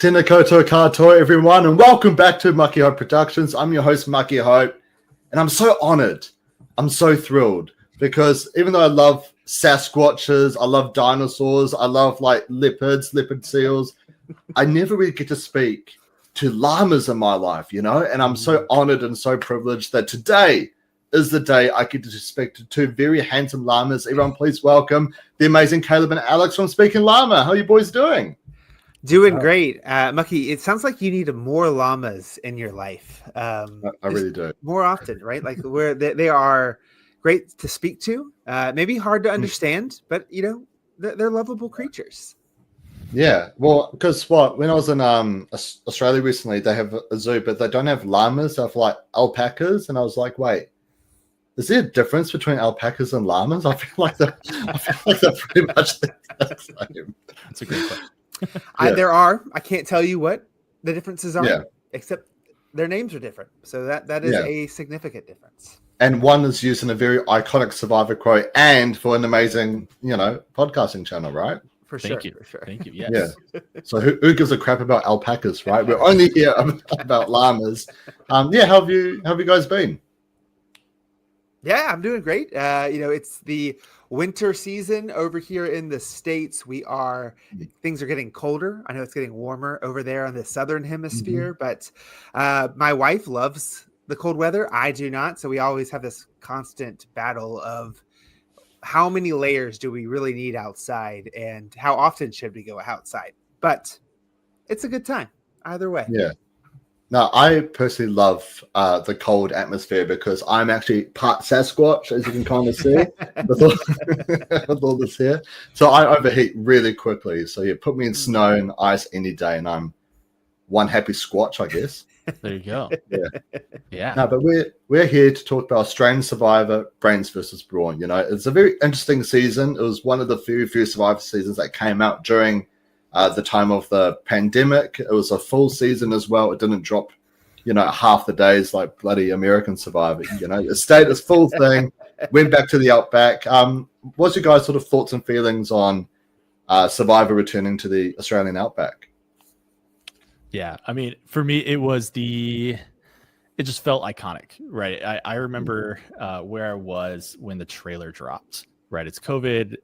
Tēnā koutou katoa, everyone, and welcome back to Mucky Hope Productions. I'm your host, Mucky Hope, and I'm so honored. I'm so thrilled because even though I love Sasquatches, I love dinosaurs, I love like leopards, leopard seals, I never really get to speak to llamas in my life, you know, and I'm so honored and so privileged that today is the day I get to speak to two very handsome llamas. Everyone, please welcome the amazing Caleb and Alex from Speaking Lama. How are you boys doing? Doing great. Mucky, it sounds like you need more llamas in your life. I really do. More often, right? Like where they are great to speak to, maybe hard to understand, but you know, they're lovable creatures. Yeah, well, because when I was in Australia recently, they have a zoo, but they don't have llamas. They have like alpacas, and I was like, wait, is there a difference between alpacas and llamas? I feel like they're pretty much the same. That's a great question. There are. I can't tell you what the differences are, except their names are different. So that is a significant difference. And one is used in a very iconic Survivor quote, and for an amazing, podcasting channel, right? For Thank sure. Thank you. Yes. Yeah. So who gives a crap about alpacas, right? We're only here about llamas. How have you guys been? Yeah, I'm doing great. It's the winter season over here in the States. Things are getting colder. I know it's getting warmer over there on the southern hemisphere, but my wife loves the cold weather. I do not. So we always have this constant battle of how many layers do we really need outside and how often should we go outside? But it's a good time either way. Yeah. Now, I personally love the cold atmosphere because I'm actually part Sasquatch, as you can kind of see, with all this here. So I overheat really quickly. So you put me in snow and ice any day, and I'm one happy squatch, I guess. There you go. Yeah. No, but we're here to talk about Australian Survivor, Brains versus Brawn. You know, it's a very interesting season. It was one of the few Survivor seasons that came out during the time of the pandemic. It was a full season as well. It didn't drop, half the days like bloody American Survivor. It stayed as full thing. Went back to the outback. What's your guys' sort of thoughts and feelings on Survivor returning to the Australian outback? Yeah, I mean, for me, it just felt iconic, right? I remember where I was when the trailer dropped, right? It's COVID.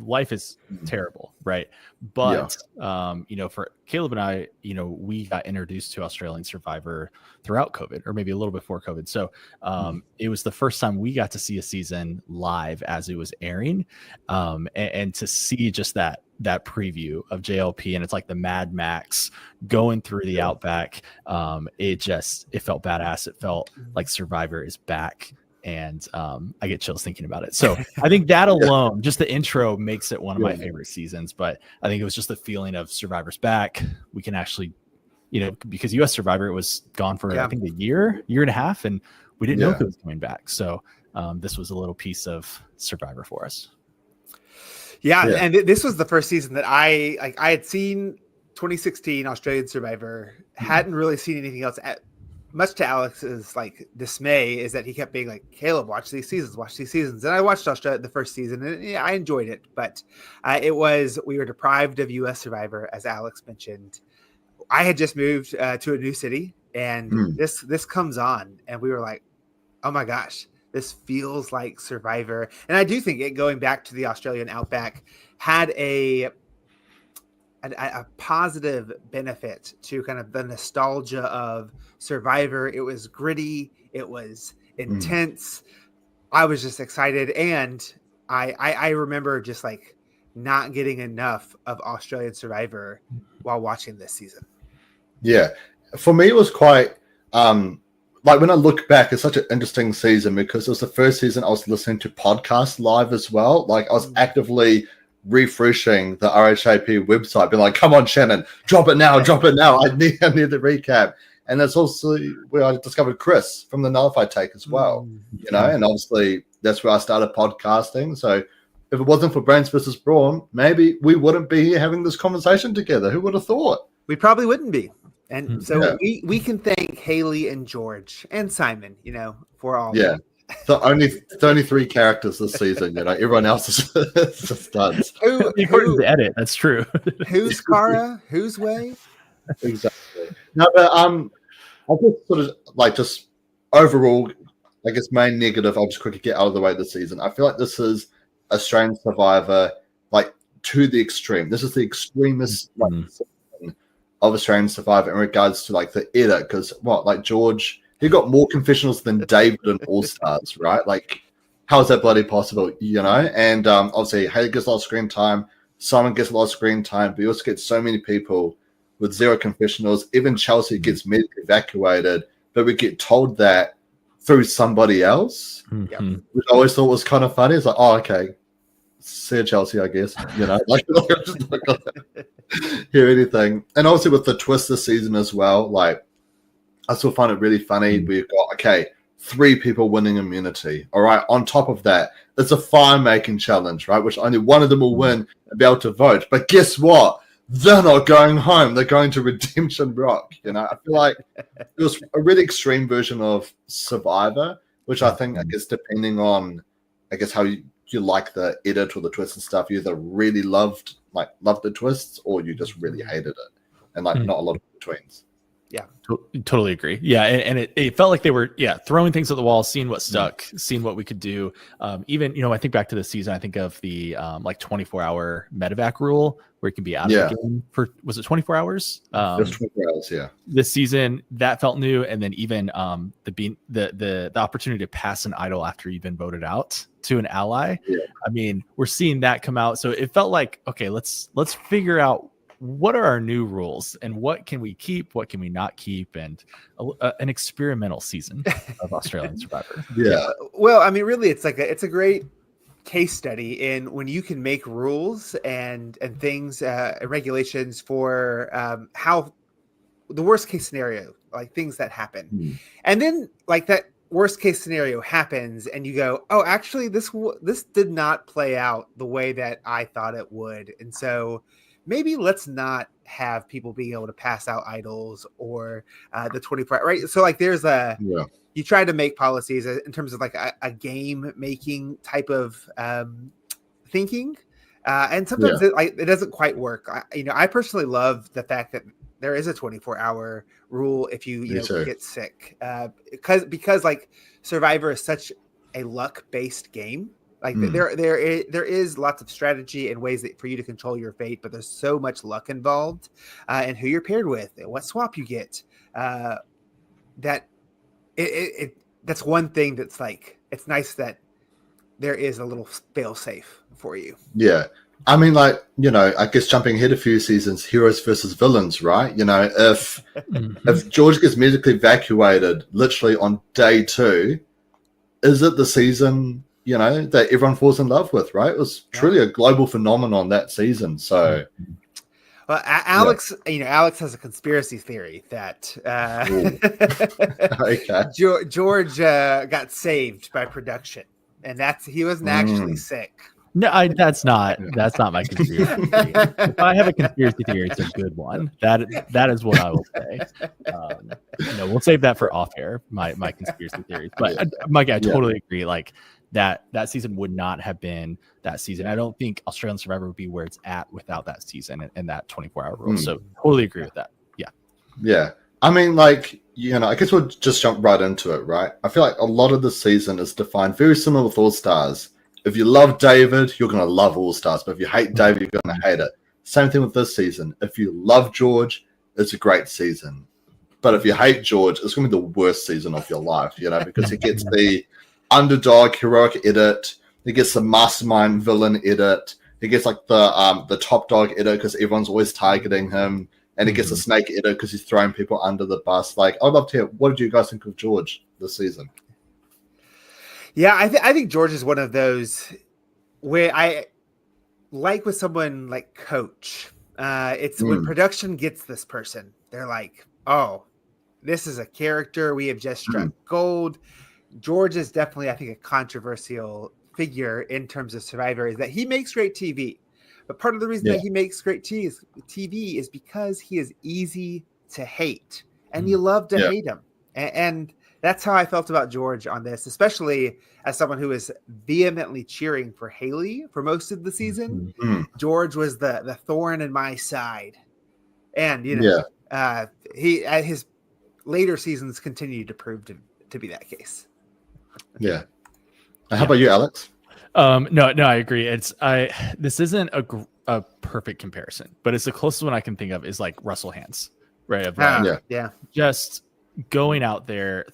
Life is terrible, right? But for Caleb and I, we got introduced to Australian Survivor throughout COVID, or maybe a little before COVID. So it was the first time we got to see a season live as it was airing, and to see just that preview of JLP, and it's like the Mad Max going through the outback. It felt badass. It felt like Survivor is back. And I get chills thinking about it. So I think that alone, just the intro, makes it one of my favorite seasons. But I think it was just the feeling of Survivor's back. We can actually, because US Survivor, it was gone for, I think, a year and a half, and we didn't know if it was coming back. So this was a little piece of Survivor for us. Yeah. And this was the first season that I had seen 2016 Australian Survivor, hadn't really seen anything else. Much to Alex's dismay, is that he kept being like, Caleb, watch these seasons. And I watched Australia the first season, and I enjoyed it, but we were deprived of US Survivor, as Alex mentioned. I had just moved to a new city, and this comes on, and we were like, oh my gosh, this feels like Survivor. And I do think it, going back to the Australian outback, had a positive benefit to kind of the nostalgia of Survivor. It was gritty. It was intense. I was just excited. And I remember just not getting enough of Australian Survivor while watching this season. Yeah. For me, it was quite, when I look back, it's such an interesting season because it was the first season I was listening to podcasts live as well. I was actively refreshing the RHAP website, being like, come on, Shannon, drop it now. I need the recap. And that's also where I discovered Chris from the Nullified Take as well, and obviously that's where I started podcasting. So if it wasn't for Brains versus Brawn, maybe we wouldn't be here having this conversation together. Who would have thought? We probably wouldn't be. And so we can thank Hayley and George and Simon, for all. Yeah. So only 3 characters this season, everyone else is just studs. According to the edit, that's true. Who's Kara? Who's Way? Exactly. No, but I guess sort of like just overall, I guess main negative. I'll just quickly get out of the way this season. I feel like this is Australian Survivor, like to the extreme. This is the extremist like season of Australian Survivor in regards to like the edit. Because like George, he got more confessionals than David in All Stars, right? Like, how is that bloody possible? You know, and obviously Hayley gets a lot of screen time. Simon gets a lot of screen time, but you also get so many people with zero confessionals. Even Chelsea gets medically evacuated, but we get told that through somebody else, which I always thought was kind of funny. It's like, oh, okay, see you, Chelsea, I guess. You know, like I'm just not gonna hear anything. And obviously with the twist this season as well, like I still find it really funny. We've got 3 people winning immunity. All right. On top of that, it's a fire making challenge, right? Which only one of them will win and be able to vote. But guess what? They're not going home. They're going to Redemption Rock. You know, I feel like it was a really extreme version of Survivor, which I think, I guess, depending on, how you like the edit or the twist and stuff, you either really loved the twists or you just really hated it. And not a lot of betweens. Yeah, totally agree. Yeah, and it felt like they were throwing things at the wall, seeing what stuck, seeing what we could do. Even I think back to the season. I think of the 24-hour medevac rule where you can be out of the game for, was it 24 hours? It was 24 hours. Yeah. This season that felt new, and then even the opportunity to pass an idol after you've been voted out to an ally. Yeah. I mean, we're seeing that come out, so it felt like let's figure out what are our new rules and what can we keep, what can we not keep, and an experimental season of Australian Survivor. Yeah. Well, I mean, really, it's a great case study in when you can make rules and things and regulations for how the worst case scenario, like things that happen, and then like that worst case scenario happens, and you go, oh, actually, this did not play out the way that I thought it would, and so maybe let's not have people being able to pass out idols or the 24, right? So like there's you try to make policies in terms of like a game making type of thinking. And sometimes it doesn't quite work. I personally love the fact that there is a 24-hour rule if you get sick because like Survivor is such a luck-based game. Like there is lots of strategy and ways for you to control your fate, but there's so much luck involved, and who you're paired with, and what swap you get. That that's one thing that's like it's nice that there is a little fail safe for you. Yeah, I mean, I guess jumping ahead a few seasons, heroes versus villains, right? If George gets medically evacuated literally on day 2, is it the season that everyone falls in love with, right? It was truly a global phenomenon that season. So, well, Alex, Alex has a conspiracy theory that George got saved by production, and he wasn't actually sick. No, that's not my conspiracy theory. If I have a conspiracy theory, it's a good one. That is what I will say. We'll save that for off air. My conspiracy theories, but Mike, I totally agree. Like. That season would not have been that season. I don't think Australian Survivor would be where it's at without that season and that 24-hour rule. So totally agree with that. Yeah. Yeah. I mean, I guess we'll just jump right into it, right? I feel like a lot of the season is defined very similar with All Stars. If you love David, you're going to love All Stars. But if you hate David, you're going to hate it. Same thing with this season. If you love George, it's a great season. But if you hate George, it's going to be the worst season of your life, because he gets the underdog heroic edit, he gets the mastermind villain edit, he gets like the top dog edit because everyone's always targeting him, and he gets the snake edit because he's throwing people under the bus. Like, I'd love to hear, what did you guys think of George this season? Yeah, I think George is one of those where I like with someone like Coach. It's when production gets this person, they're like, oh, this is a character, we have just struck gold. George is definitely, I think, a controversial figure in terms of Survivor, is that he makes great TV. But part of the reason that he makes great TV is because he is easy to hate. And you love to hate him. And that's how I felt about George on this, especially as someone who is vehemently cheering for Hayley for most of the season. George was the thorn in my side. And, He at his later seasons continued to prove to be that case. Yeah. How about you, Alex? No, I agree. This isn't a perfect comparison, but it's the closest one I can think of is like Russell Hantz, right? Of like, just going out there,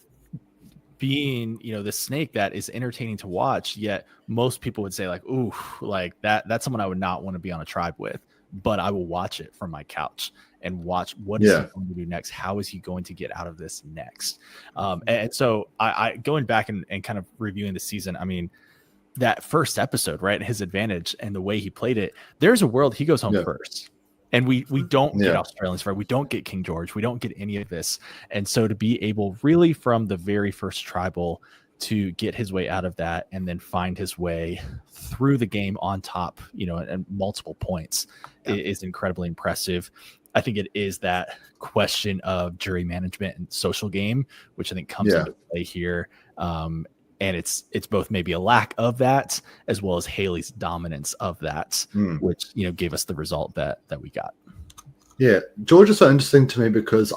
being, the snake that is entertaining to watch, yet most people would say like, ooh, like that's someone I would not want to be on a tribe with, but I will watch it from my couch and watch what is he going to do next? How is he going to get out of this next? And so I going back and kind of reviewing the season, I mean, that first episode, right? His advantage and the way he played it, there's a world he goes home first. And we don't get Australians, right? We don't get King George. We don't get any of this. And so to be able really from the very first tribal to get his way out of that and then find his way through the game on top, and multiple points is incredibly impressive. I think it is that question of jury management and social game, which I think comes into play here. And it's both maybe a lack of that as well as Hayley's dominance of that, which, gave us the result that we got. Yeah. George is so interesting to me because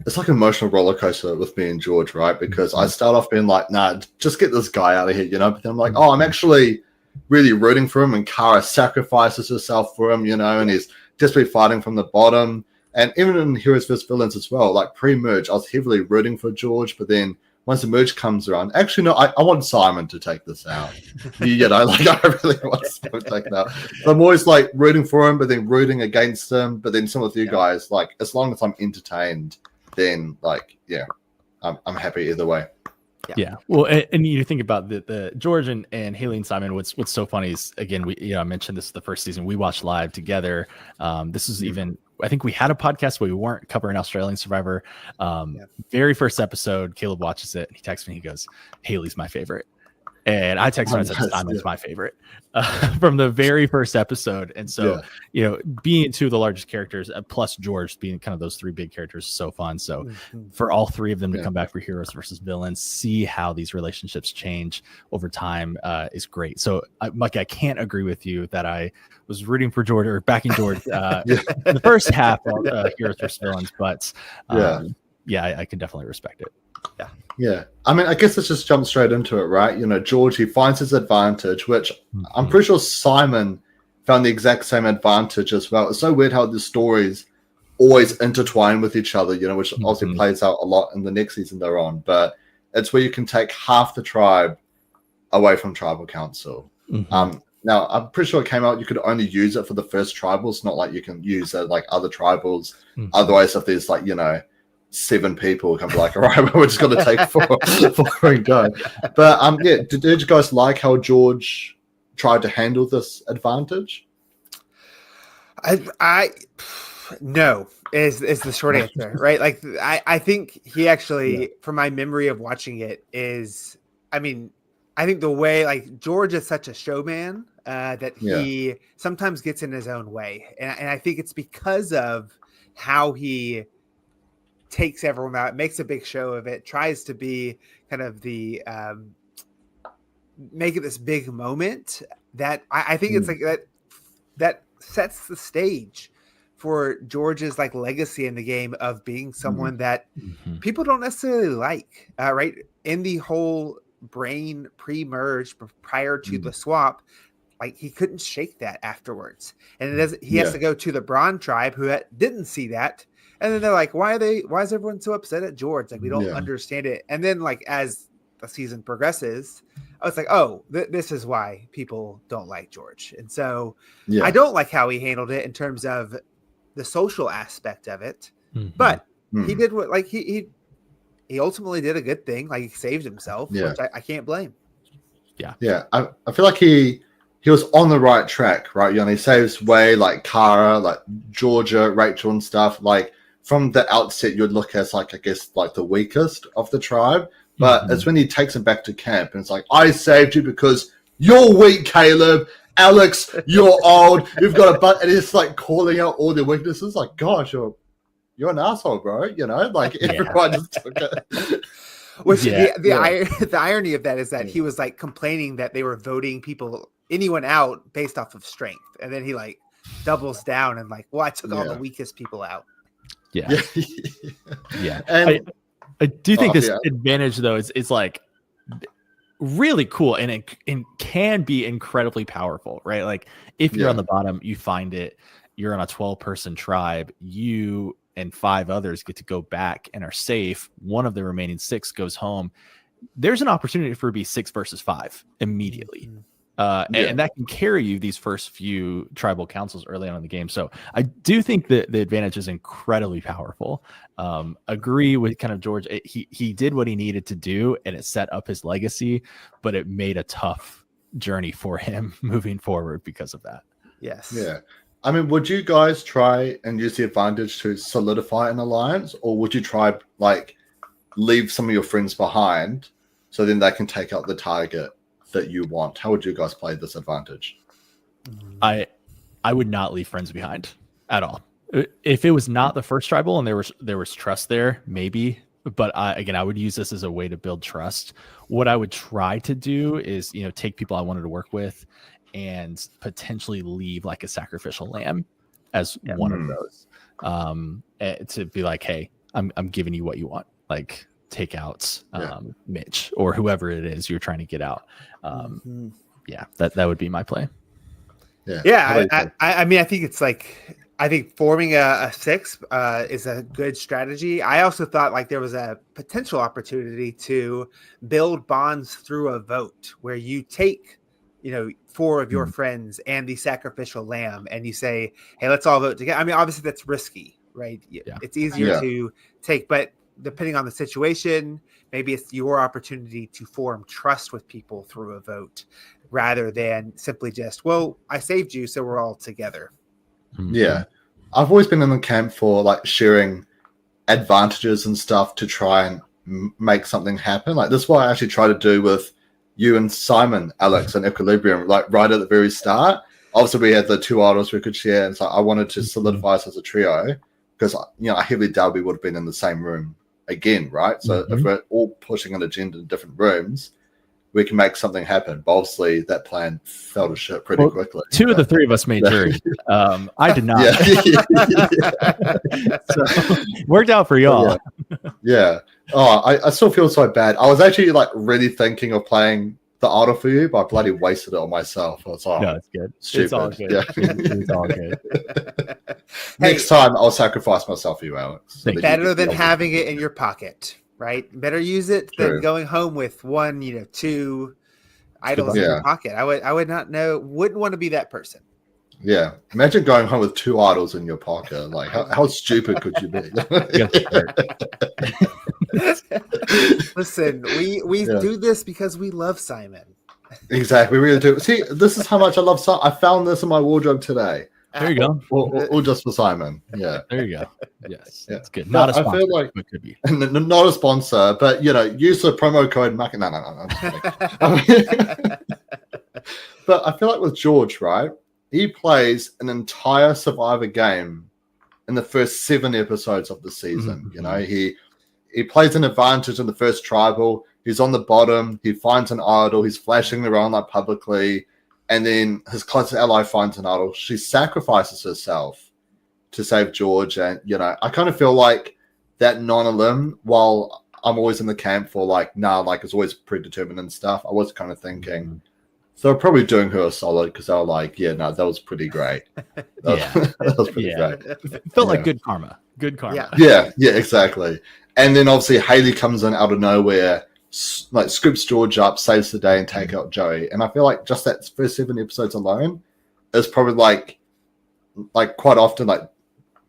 it's like an emotional roller coaster with me and George, right? Because I start off being like, nah, just get this guy out of here, but then I'm like, oh, I'm actually really rooting for him, and Kara sacrifices herself for him, and he's desperately fighting from the bottom. And even in Heroes vs. Villains as well, like pre-merge, I was heavily rooting for George, but then once the merge comes around, actually, no, I want Simon to take this out. I really want Simon to take it out. So I'm always like rooting for him, but then rooting against him. But then some of you guys, like, as long as I'm entertained, then I'm happy either way. Yeah. Well, and you think about the George and Hayley and Simon. What's so funny is, again, I mentioned this is the first season we watched live together. This is even, I think we had a podcast where we weren't covering Australian Survivor. Very first episode, Caleb watches it and he texts me. He goes, "Hayley's my favorite." And I texted him and said, Simon's my favorite from the very first episode. And so, being two of the largest characters, plus George being kind of those three big characters, is so fun. So for all three of them to come back for Heroes versus Villains, see how these relationships change over time is great. So, Mucky, I can't agree with you that I was rooting for George or backing George in the first half of Heroes versus Villains. But I can definitely respect it. Yeah. I mean, I guess let's just jump straight into it, right? George, he finds his advantage, which I'm pretty sure Simon found the exact same advantage as well. It's so weird how the stories always intertwine with each other, which obviously plays out a lot in the next season they're on. But it's where you can take half the tribe away from tribal council. Now, I'm pretty sure it came out you could only use it for the first tribals, not like you can use it like other tribals. Otherwise, if there's like, 7 people can be like, all right, we're just going to take 4 and go. But did you guys like how George tried to handle this advantage? I no is the short answer, right? Like I think he actually, from my memory of watching it, is, I mean, I think the way, like, George is such a showman that he sometimes gets in his own way, and I think it's because of how he takes everyone out, makes a big show of it, tries to be kind of the make it this big moment that I think it's like that sets the stage for George's like legacy in the game of being someone that people don't necessarily like, right? In the whole Brain pre-merge prior to the swap, like he couldn't shake that afterwards, and he has to go to the Brawn tribe who didn't see that. And then they're like, why is everyone so upset at George? Like, we don't understand it. And then, like, as the season progresses, I was like, oh, this is why people don't like George. And so I don't like how he handled it in terms of the social aspect of it. But he did what, like, he ultimately did a good thing. Like, he saved himself, which I can't blame. Yeah. I feel like he was on the right track, right? He saves Way, like Kara, like Georgia, Rachel and stuff. Like, from the outset, you'd look as like, I guess, like the weakest of the tribe. But it's when he takes him back to camp and it's like, I saved you because you're weak, Caleb. Alex, you're old. You've got a butt. And it's like calling out all their weaknesses. Like, gosh, you're an asshole, bro. Like everyone just took it. Which the irony of that is that he was like complaining that they were voting anyone out based off of strength. And then he like doubles down and like, well, I took all the weakest people out. Yeah. Yeah. And I do think this yeah. advantage though is like really cool, and it can be incredibly powerful, right? Like if you're on the bottom, you find it, you're on a 12-person tribe, you and 5 others get to go back and are safe. One of the remaining 6 goes home. There's an opportunity for it to be 6 versus 5 immediately. And that can carry you these first few tribal councils early on in the game. So I do think that the advantage is incredibly powerful. Agree with kind of George. He did what he needed to do, and it set up his legacy, but it made a tough journey for him moving forward because of that. Yes. Yeah. I mean, would you guys try and use the advantage to solidify an alliance, or would you try like leave some of your friends behind so then they can take out the target that you want? How would you guys play this advantage? I would not leave friends behind at all. If it was not the first tribal and there was trust there, maybe. But I would use this as a way to build trust. What I would try to do is, take people I wanted to work with and potentially leave like a sacrificial lamb as one of those, to be like, hey, I'm giving you what you want. Like take out Mitch or whoever it is you're trying to get out. Yeah, that would be my play. I mean, I think it's like, I think forming a 6 is a good strategy. I also thought like there was a potential opportunity to build bonds through a vote where you take, 4 of your friends and the sacrificial lamb, and you say, hey, let's all vote together. I mean, obviously that's risky, right? It's easier to take, but depending on the situation, maybe it's your opportunity to form trust with people through a vote rather than simply just, well, I saved you, so we're all together. Yeah. I've always been in the camp for like sharing advantages and stuff to try and make something happen. Like this is what I actually try to do with you and Simon, Alex, and Equilibrium, like right at the very start. Obviously, we had the 2 idols we could share, and so I wanted to solidify us as a trio because, I heavily doubt we would have been in the same room again, right? So if we're all pushing an agenda in different rooms, we can make something happen. But obviously, that plan fell to shit pretty quickly. 2 of the 3 of us made jury. I did not. So worked out for y'all. Yeah. Oh, I still feel so bad. I was actually like really thinking of playing the idol for you, but I bloody wasted it on myself. I was like, no, it's good. Stupid. It's all good. Yeah. It's all good. Next time, I'll sacrifice myself for you, Alex. So better than having it in your pocket, right? Better use it than going home with 1, 2 idols in your pocket. I would not know. Wouldn't want to be that person. Yeah. Imagine going home with 2 idols in your pocket. Like, how stupid could you be? Listen, we do this because we love Simon. Exactly, we really do. See, this is how much I love Simon. I found this in my wardrobe today. There you go. Or just for Simon. Yeah. There you go. Yes. That's good. Not a sponsor. I feel like it could be. Not a sponsor, but use the promo code Mucky. No. But I feel like with George, right? He plays an entire Survivor game in the first 7 episodes of the season. He plays an advantage in the first tribal. He's on the bottom. He finds an idol. He's flashing around like publicly. And then his closest ally finds an idol. She sacrifices herself to save George. And, I kind of feel like that non-elim, while I'm always in the camp for like, it's always predetermined and stuff, I was kind of thinking, so they're probably doing her a solid because they were like, that was pretty great. That was pretty great. It felt like good karma. Good karma. Yeah, exactly. And then obviously Hayley comes in out of nowhere, like scoops George up, saves the day, and take out Joey. And I feel like just that first 7 episodes alone is probably like quite often like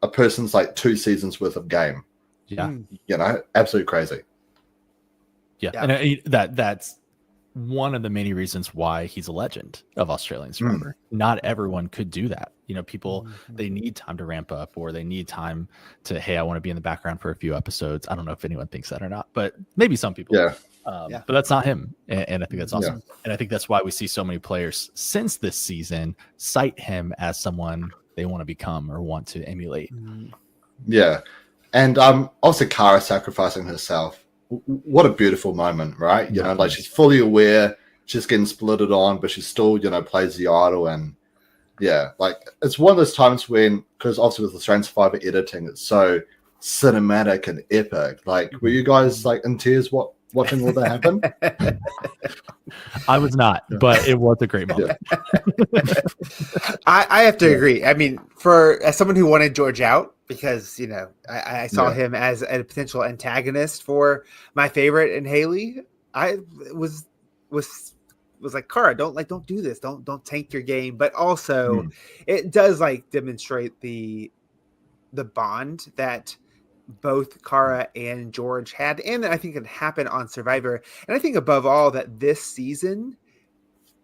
a person's like 2 seasons worth of game. Yeah, absolutely crazy. Yeah. And that's one of the many reasons why he's a legend of Australian Survivor. Not everyone could do that. People, they need time to ramp up, or they need time to, hey, I want to be in the background for a few episodes. I don't know if anyone thinks that or not, but maybe some people. But that's not him. And I think that's awesome. And I think that's why we see so many players since this season cite him as someone they want to become or want to emulate. Yeah. And also Kara sacrificing herself. What a beautiful moment, right? Like she's fully aware, she's getting splitted on, but she still, plays the idol. And like it's one of those times when, because obviously with the Australian Survivor editing, it's so cinematic and epic. Like, were you guys like in tears watching all that happen? I was not, but it was a great moment. I have to agree. I mean, as someone who wanted George out, because I saw him as a potential antagonist for my favorite in Hayley, I was like, Kara, don't do this, don't tank your game. But also, it does like demonstrate the bond that both Kara and George had, and I think it happened on Survivor. And I think above all that this season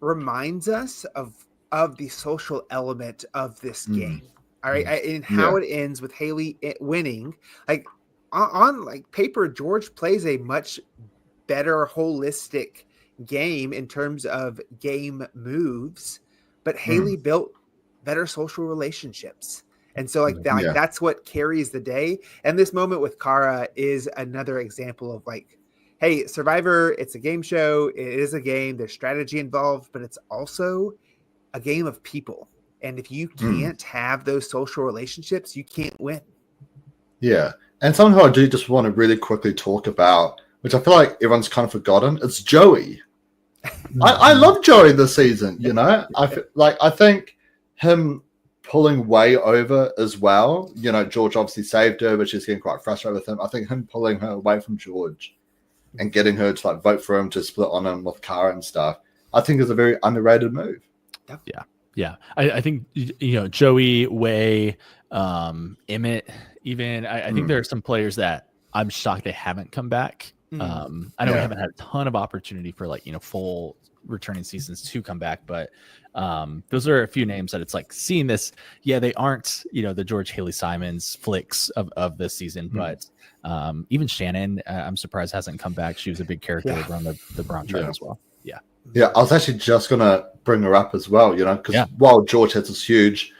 reminds us of the social element of this game. All right, and how it ends with Hayley winning. Like on like paper, George plays a much better holistic game in terms of game moves, but Hayley built better social relationships. And so that's what carries the day. And this moment with Kara is another example of like, hey, Survivor, it's a game show. It is a game. There's strategy involved, but it's also a game of people. And if you can't have those social relationships, you can't win. Yeah. And something who I do just want to really quickly talk about, which I feel like everyone's kind of forgotten, it's Joey. I love Joey this season, I think him pulling way over as well. George obviously saved her, but she's getting quite frustrated with him. I think him pulling her away from George and getting her to like vote for him to split on him with Kara and stuff, I think is a very underrated move. Yeah. I think Joey, Way, Emmett, even I think there are some players that I'm shocked they haven't come back. I know we haven't had a ton of opportunity for like full returning seasons to come back, but those are a few names that it's like seeing this. Yeah, they aren't the George, Hayley, Simons flicks of this season, but even Shannon, I'm surprised hasn't come back. She was a big character over on the Brawn tribe as well. Yeah, I was actually just gonna bring her up as well, because while George has this huge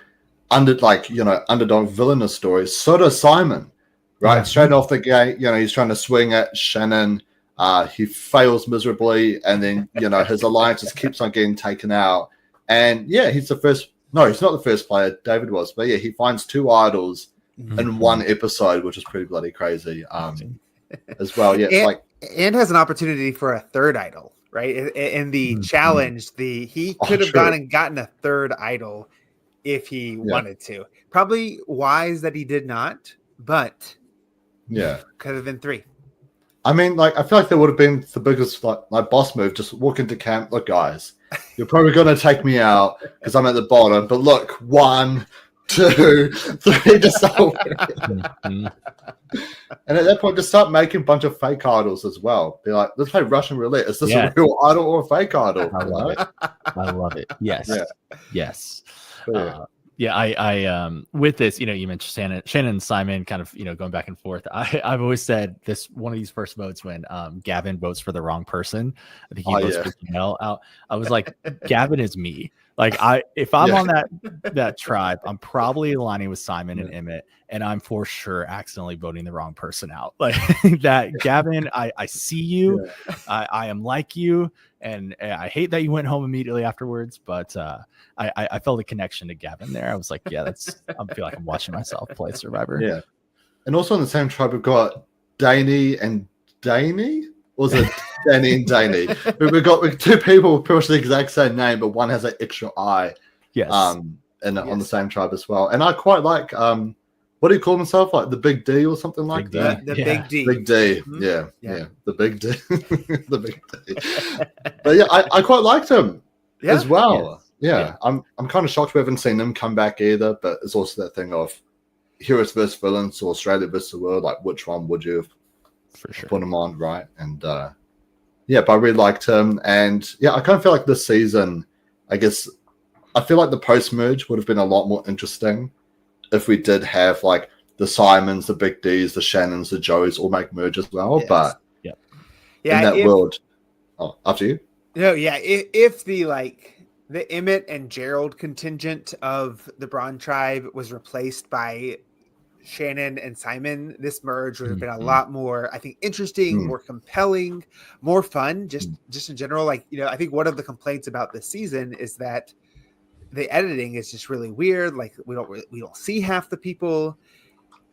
underdog villainous story, so does Simon, right? Straight off the gate, he's trying to swing at Shannon. He fails miserably, and then his alliance just keeps on getting taken out. And he's the first. No, he's not the first player. David was, but he finds 2 idols in one episode, which is pretty bloody crazy. As well, and has an opportunity for a 3rd idol, right? In the challenge, he could have gone and gotten a 3rd idol if he wanted to. Probably wise that he did not, but could have been 3. I mean, I feel like that would have been the biggest my boss move. Just walk into camp. Look, guys, you're probably going to take me out because I'm at the bottom. But look, 1, 2, 3, just start. And at that point, just start making a bunch of fake idols as well. Be like, let's play Russian roulette. Is this a real idol or a fake idol? I love it. Yes. Yes. I with this, you mentioned Shannon and Simon kind of, going back and forth. I've always said this, one of these first votes when Gavin votes for the wrong person. I think he votes for Mel out. I was like, Gavin is me. Like if I'm on that tribe, I'm probably aligning with Simon and Emmett, and I'm for sure accidentally voting the wrong person out. Like that, Gavin, I see you, I am like you, and I hate that you went home immediately afterwards. But I felt a connection to Gavin there. I was like, I feel like I'm watching myself play Survivor. Yeah, and also in the same tribe we've got Danny and Danny. Or was it Danny and Danny? We've got 2 people with pretty much the exact same name, but one has an extra I. Yes. On the same tribe as well. And I quite like what do you call himself? Like the Big D or something like that? The Big D. Big D. Mm-hmm. Yeah. The Big D. The Big D. But I quite liked him as well. Yeah. I'm kind of shocked we haven't seen him come back either, but it's also that thing of heroes versus villains or Australia versus the world. Like, which one would you have put him on, right? And but I really liked him. And I kind of feel like this season, I feel like the post-merge would have been a lot more interesting if we did have like the Simons, the Big Ds, the Shannons, the Joes all make merge as well. Yes. But in that world, after you. No, if the Emmett and Gerald contingent of the Brawn tribe was replaced by Shannon and Simon, this merge would have been a lot more, I think, interesting, more compelling, more fun, just in general. Like, I think one of the complaints about this season is that the editing is just really weird. Like we don't see half the people.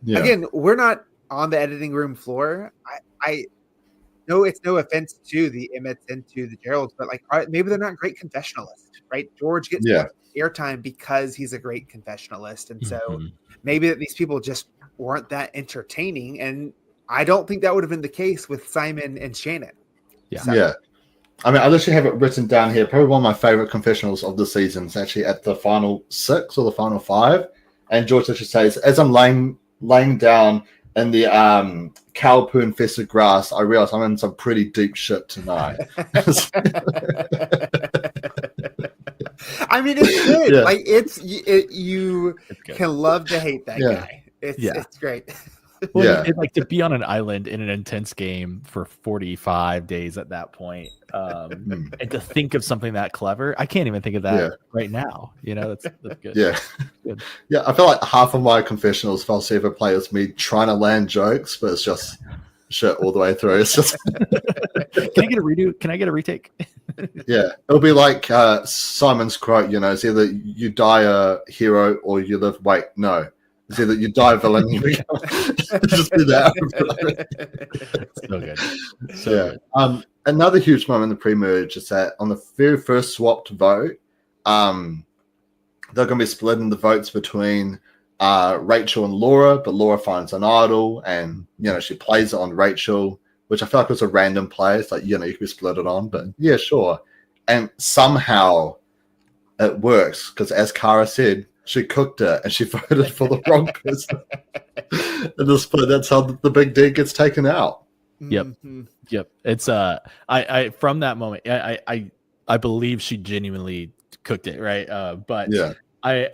Again, we're not on the editing room floor, I know it's no offense to the Emmets and to the Geralds, but like maybe they're not great confessionalists, right? George gets airtime because he's a great confessionalist, and so maybe that these people just weren't that entertaining. And I don't think that would have been the case with Simon and Shannon. Yeah. I mean, I literally have it written down here. Probably one of my favorite confessionals of the season is actually at the final 6 or the final 5. And George literally says, as I'm laying down in the cowpoo infested grass, I realize I'm in some pretty deep shit tonight. I mean, it's good. Yeah. Like you can love to hate that guy. It's great. Well, like to be on an island in an intense game for 45 days at that point, and to think of something that clever, I can't even think of that right now. You know, that's good. Yeah, good. Yeah. I feel like half of my confessionals, if I'll see if I play, is me trying to land jokes, but it's just shit all the way through. It's just. Can I get a redo? Can I get a retake? Yeah, it'll be like Simon's quote. You know, it's either you die a hero or you live. Wait, no. See that you die villain, you become just be that. So good. So good. Another huge moment in the pre-merge is that on the very first swapped vote, they're going to be splitting the votes between Rachel and Laura, but Laura finds an idol and she plays it on Rachel, which I feel like was a random play. It's like you can be split it on, but yeah, sure. And somehow it works because, as Kara said, she cooked it and she voted for the wrong person. And that's how the big D gets taken out. Yep. Yep. It's I from that moment, I believe she genuinely cooked it, right? But I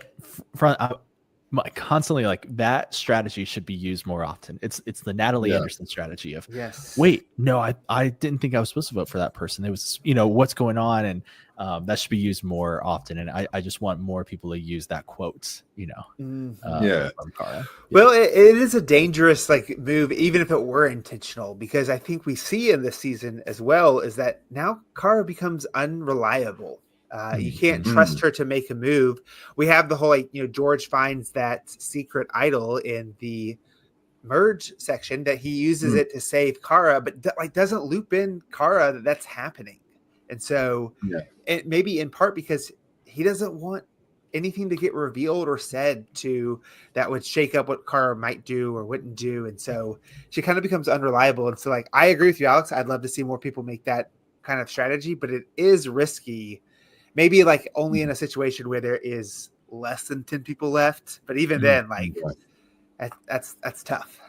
constantly like that strategy should be used more often. It's the Natalie Anderson strategy of wait, no, I didn't think I was supposed to vote for that person. It was what's going on, and that should be used more often. And I just want more people to use that quote. From Kara. Well, it is a dangerous move, even if it were intentional, because I think we see in this season as well is that now Kara becomes unreliable. You can't trust her to make a move. We have the whole George finds that secret idol in the merge section that he uses it to save Kara, but doesn't loop in Kara that's happening. And so it maybe in part because he doesn't want anything to get revealed or said that would shake up what Kara might do or wouldn't do. And so she kind of becomes unreliable. And so I agree with you, Alex. I'd love to see more people make that kind of strategy, but it is risky. Maybe only in a situation where there is less than 10 people left. But even then, that's tough.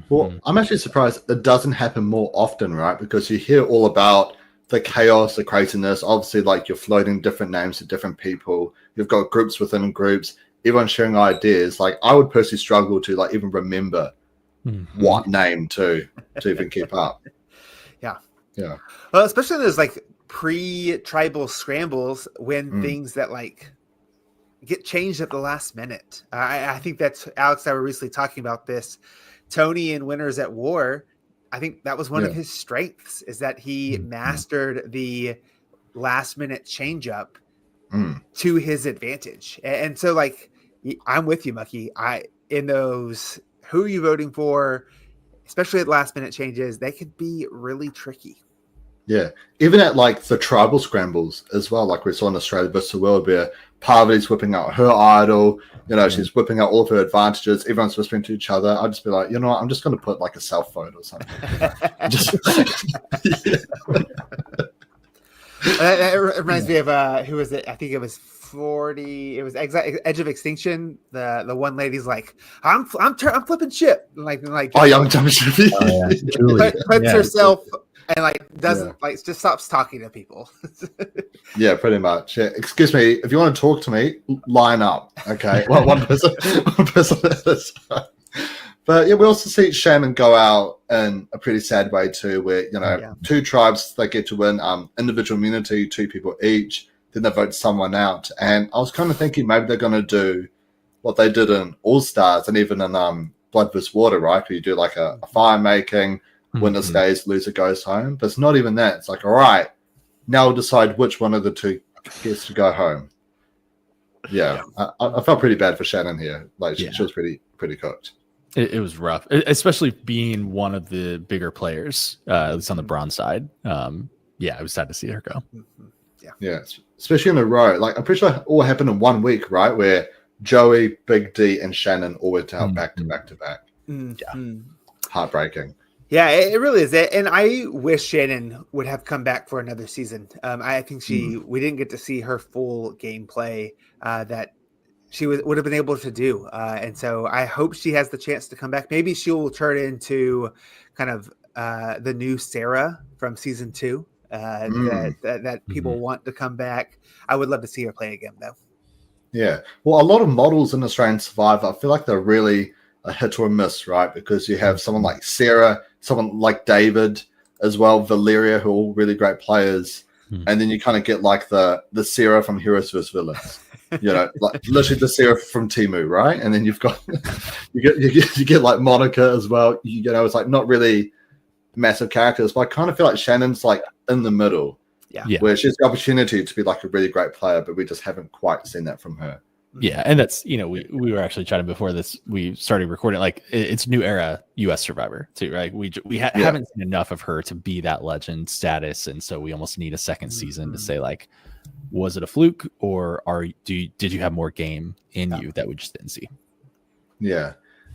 Well, I'm actually surprised it doesn't happen more often, right? Because you hear all about the chaos, the craziness. Obviously, you're floating different names to different people. You've got groups within groups. Everyone's sharing ideas. I would personally struggle to even remember what name to even keep up. Yeah. Yeah. Well, especially in those pre-tribal scrambles when things that get changed at the last minute. I think that's Alex and I were recently talking about this. Tony in Winners at War, I think that was one of his strengths is that he mastered the last minute change up to his advantage. And so I'm with you, Mucky. In those who are you voting for, especially at last minute changes, they could be really tricky. Yeah, even at the tribal scrambles as well, like we saw in Australia versus the world, where Parvati's whipping out her idol, she's whipping out all of her advantages, everyone's whispering to each other. I'd just be like, what, I'm just going to put a self vote or something. It reminds me of who was it? I think it was 40. It was Edge of Extinction. The one lady's like, I'm flipping shit. Young Jump Ship. Puts herself. And doesn't just stops talking to people. Yeah, pretty much. Yeah. Excuse me, if you want to talk to me, line up. Okay. Well, one person at a time. But yeah, we also see Shannon go out in a pretty sad way too, where two tribes they get to win individual immunity, 2 people each. Then they vote someone out, and I was kind of thinking maybe they're going to do what they did in All Stars and even in Blood vs. Water, right? Where you do a fire making. Winner stays, loser goes home. But it's not even that. It's all right, now we'll decide which one of the 2 gets to go home. Yeah. I felt pretty bad for Shannon here. She was pretty cooked. It was rough, especially being one of the bigger players, at least on the Brawn side. Yeah, it was sad to see her go. Yeah, especially in a row. Like, I'm pretty sure it all happened in 1 week, right? Where Joey, Big D, and Shannon all went out back to back to back. Yeah, heartbreaking. Yeah, it really is. And I wish Shannon would have come back for another season. I think we didn't get to see her full gameplay that she would have been able to do. And so I hope she has the chance to come back. Maybe she'll turn into kind of the new Sarah from season 2 that people want to come back. I would love to see her play again, though. Yeah. Well, a lot of models in Australian Survivor, I feel like they're really a hit or a miss, right? Because you have someone like Sarah, someone like David as well, Valeria, who are all really great players. And then you kind of get like the Sarah from Heroes vs. Villains. You know, like literally the Sarah from Temu, right? And then you've got you get like Monica as well. You know, it's like not really massive characters, but I kind of feel like Shannon's like in the middle, where she has the opportunity to be like a really great player, but we just haven't quite seen that from her. Yeah, and that's, you know, we were actually chatting before this. We started recording, like it's new era U.S. Survivor too, right? We haven't seen enough of her to be that legend status, and so we almost need a second season to say like, was it a fluke, or did you have more game in you that we just didn't see? Yeah,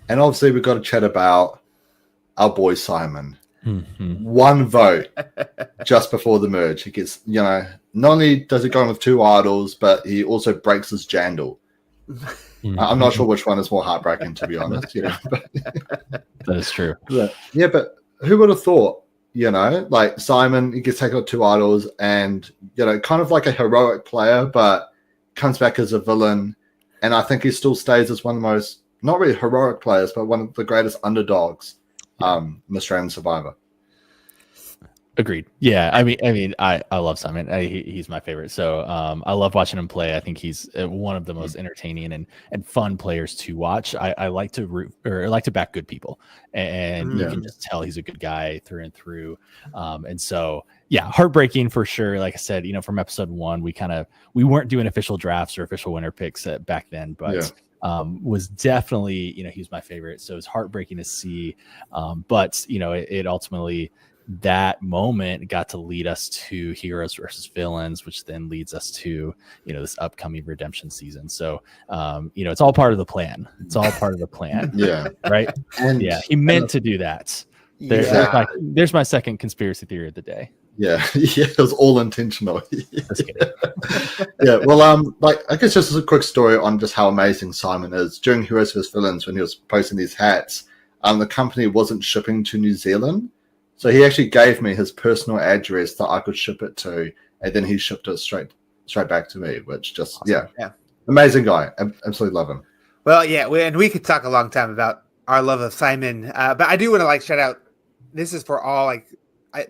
and obviously we've got to chat about our boy Simon. 1 vote just before the merge. He gets, you know, not only does he go on with 2 idols, but he also breaks his jandal. I'm not sure which one is more heartbreaking, to be honest. You know, that is true. But who would have thought? You know, like Simon, he gets taken on 2 idols, and you know, kind of like a heroic player, but comes back as a villain. And I think he still stays as one of the most, not really heroic players, but one of the greatest underdogs in Australian Survivor. Agreed. Yeah, I mean, I love Simon. He's my favorite. So I love watching him play. I think he's one of the most entertaining and fun players to watch. I like to root, or I like to back good people, and you can just tell he's a good guy through and through. And so yeah, heartbreaking for sure. Like I said, you know, from episode 1, we weren't doing official drafts or official winner picks back then, but. Was definitely, you know, he was my favorite. So it's heartbreaking to see. But, you know, it ultimately, that moment got to lead us to Heroes versus Villains, which then leads us to, you know, this upcoming redemption season. So, you know, it's all part of the plan. It's all part of the plan. Right. And he meant to do that. There's my second conspiracy theory of the day. Yeah, it was all intentional. Well, like I guess just as a quick story on just how amazing Simon is. During Heroes vs. Villains, when he was posting these hats, the company wasn't shipping to New Zealand, so he actually gave me his personal address that I could ship it to, and then he shipped it straight back to me, which just amazing guy. Absolutely love him. Well, and we could talk a long time about our love of Simon, but I do want to like shout out. This is for all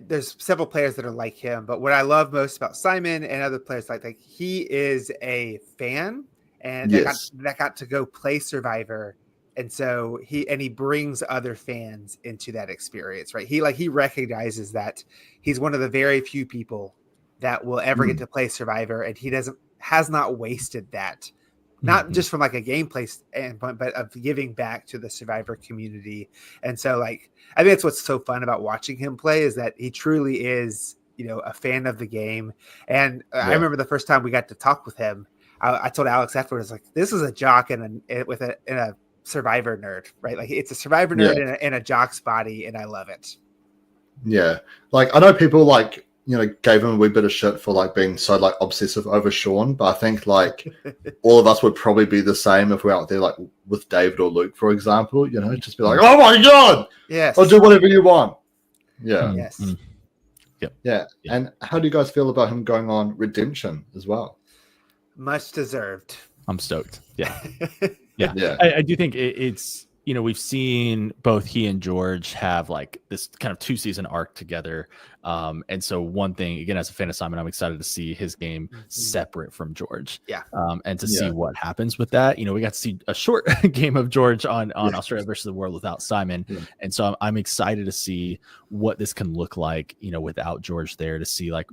there's several players that are like him, but what I love most about Simon and other players like he is a fan, and that got to go play Survivor, and so he brings other fans into that experience, right? He recognizes that he's one of the very few people that will ever get to play Survivor, and he has not wasted that. Not just from like a gameplay standpoint, but of giving back to the Survivor community. And so like, I think that's what's so fun about watching him play, is that he truly is, you know, a fan of the game. And I remember the first time we got to talk with him, I told Alex afterwards, like, this is a jock in a Survivor nerd, right? Like it's a Survivor nerd in a jock's body, and I love it. Yeah. Like I know people like, you know, gave him a wee bit of shit for like being so like obsessive over Sean, but I think like all of us would probably be the same if we're out there like with David or Luke, for example, you know, just be like, oh my God, I'll do whatever you want. Yeah. And how do you guys feel about him going on redemption as well? Much deserved. I'm stoked. I do think it's, you know, we've seen both he and George have like this kind of 2-season arc together. And so one thing, again, as a fan of Simon, I'm excited to see his game separate from George. And to see what happens with that. You know, we got to see a short game of George on Australia versus the World without Simon. And so I'm excited to see what this can look like, you know, without George there, to see like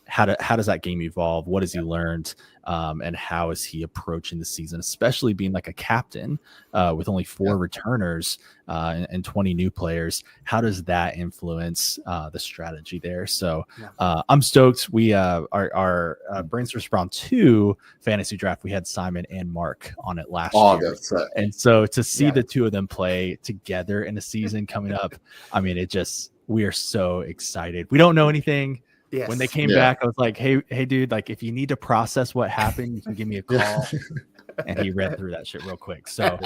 how does that game evolve? What has he learned? And how is he approaching the season, especially being like a captain with only 4 returners and 20 new players? How does that influence the strategy there? So I'm stoked. We our Brainstorm Brawn 2 fantasy draft, we had Simon and Mark on it last year. And so to see the two of them play together in a season coming up, I mean, we are so excited. We don't know anything. Yes. When they came back, I was like, hey, dude, like if you need to process what happened, you can give me a call. And he read through that shit real quick. So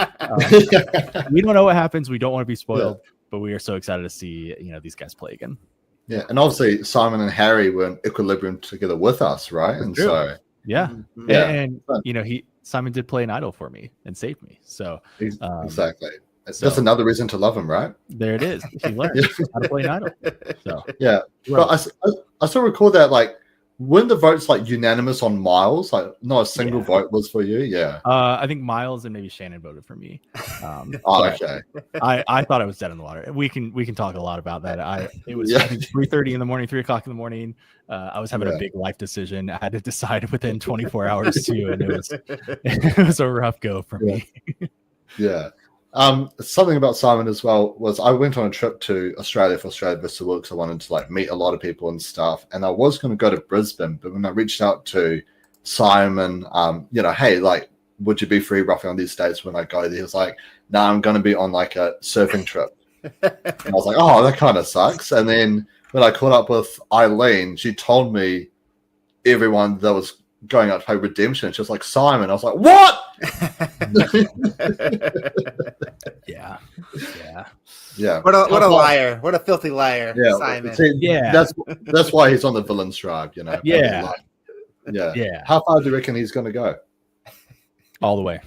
we don't know what happens. We don't want to be spoiled, but we are so excited to see, these guys play again. Yeah. And obviously Simon and Harry were in equilibrium together with us, right? And so and Simon did play an idol for me and saved me. So exactly. That's another reason to love him, right? There it is. He learned how to play an idol. So but I still recall that, like, when the votes like unanimous on Miles, like not a single vote was for you. I think Miles and maybe Shannon voted for me. Okay. I thought I was dead in the water. We can talk a lot about that. It was I think 3:30 in the morning, 3:00 in the morning. I was having a big life decision. I had to decide within 24 hours too, and it was a rough go for me. Something about Simon as well was I went on a trip to Australia for Australia vs. World because I wanted to like meet a lot of people and stuff. And I was going to go to Brisbane, but when I reached out to Simon, hey, like, would you be free roughly on these dates when I go there? He was like, no, I'm going to be on like a surfing trip. And I was like, oh, that kind of sucks. And then when I caught up with Eileen, she told me everyone that was going out to play Redemption. She was like, Simon. I was like, what? Yeah. What a liar! What a filthy liar, Simon. See, that's why he's on the villain's tribe. Yeah. How far do you reckon he's going to go? All the way.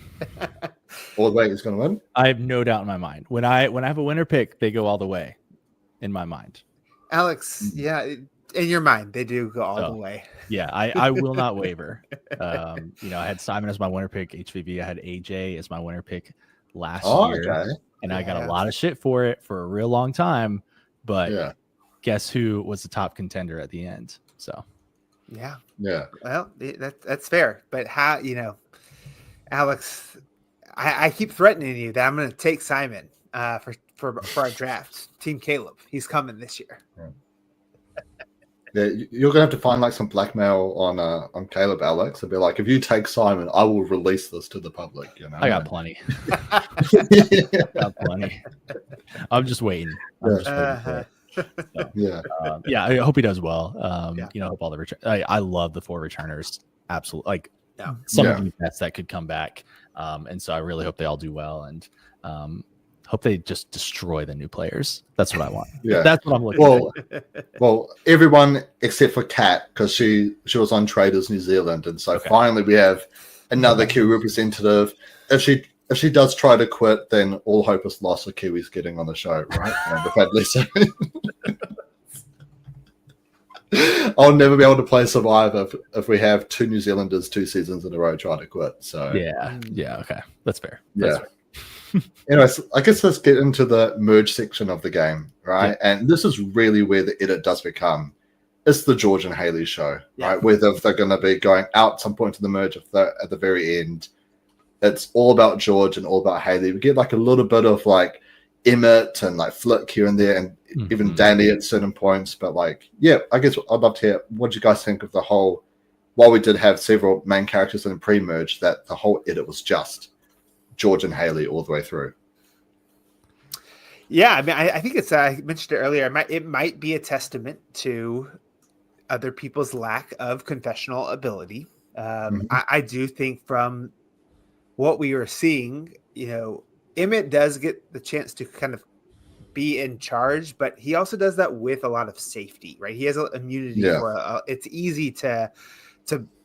All the way he's going to win. I have no doubt in my mind. When I have a winner pick, they go all the way. In my mind, Alex. Yeah. In your mind, they do go all the way. Yeah, I will not waver. I had Simon as my winner pick, HVV. I had AJ as my winner pick last year. And I got a lot of shit for it for a real long time. But guess who was the top contender at the end? So, yeah. Well, that's fair. But how, Alex, I keep threatening you that I'm going to take Simon for our draft. Team Caleb. He's coming this year. Yeah, you're gonna have to find like some blackmail on Caleb, Alex, and be like, if you take Simon, I will release this to the public. I got plenty. I'm just waiting. For it. I hope he does well. Hope all the I love the 4 returners. Absolutely, like some of the best that could come back. And so I really hope they all do well, and hope they just destroy the new players. That's what I want. That's what I'm looking for. Well, everyone except for Kat, because she was on Traders New Zealand, and so finally we have another Kiwi representative. If she does try to quit, then all hope is lost for Kiwis getting on the show, right? We've had Lisa. I'll never be able to play Survivor if we have 2 New Zealanders 2 seasons in a row trying to quit. So okay, that's fair. Anyways, I guess let's get into the merge section of the game, right? And this is really where the edit does become. It's the George and Hayley show, right? Whether they're going to be going out some point to the merge at the very end. It's all about George and all about Hayley. We get like a little bit of like Emmett and like Flick here and there, and even Danny at certain points. But like, I guess I'd love to hear what you guys think of the whole. While we did have several main characters in the pre-merge, that the whole edit was just George and Hayley all the way through. Yeah, I mean, I think it's. I mentioned it earlier. It might be a testament to other people's lack of confessional ability. I do think from what we were seeing, Emmett does get the chance to kind of be in charge, but he also does that with a lot of safety, right? He has an immunity for it's easy to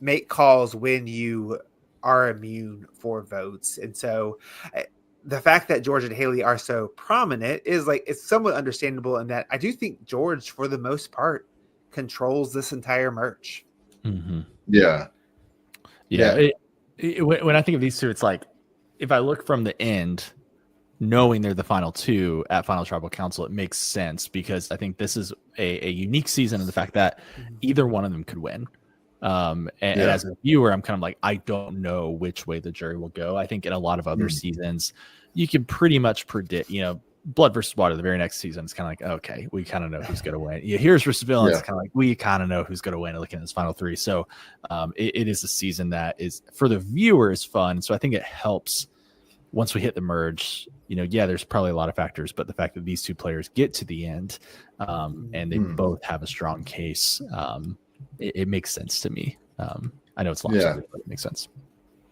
make calls when you are immune for votes. And so the fact that George and Hayley are so prominent is like, it's somewhat understandable in that I do think George, for the most part, controls this entire merch. When I think of these two, it's like, if I look from the end, knowing they're the final two at Final Tribal Council, it makes sense because I think this is a unique season in the fact that either one of them could win. And as a viewer, I'm kind of like, I don't know which way the jury will go. I think in a lot of other seasons, you can pretty much predict, Blood versus Water, the very next season, it's kind of like, okay, we kind of know who's going to win. Here's versus Villain, it's kind of like, we kind of know who's going to win looking at this final three. So it is a season that is, for the viewer, is fun. So I think it helps once we hit the merge. There's probably a lot of factors, but the fact that these two players get to the end and they both have a strong case, it makes sense to me. I know it's long, but it makes sense.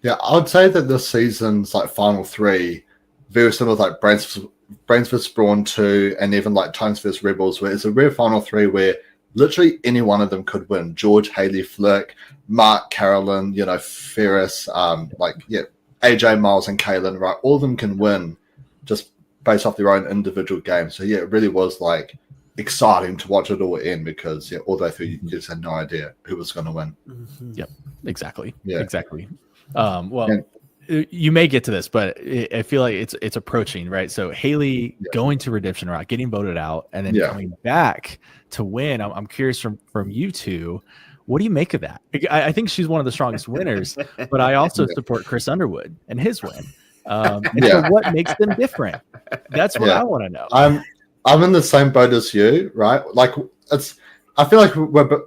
Yeah, I would say that this season's like final three, very similar to like Brains vs. Brawn 2 and even like Times vs. Rebels, where it's a rare final three where literally any one of them could win. George, Hayley, Flick, Mark, Carolyn, Ferris, AJ, Miles, and Kaylin, right? All of them can win just based off their own individual games. So it really was like exciting to watch it all end because all the way through you just had no idea who was going to win. Yep, exactly. Yeah, exactly. You may get to this, but I feel like it's approaching, right? So Hayley going to Redemption Rock, getting voted out, and then coming back to win. I'm curious from you two, what do you make of that? I think she's one of the strongest winners, but I also support Chris Underwood and his win. So what makes them different? That's what I want to know. I'm in the same boat as you, right? Like I feel like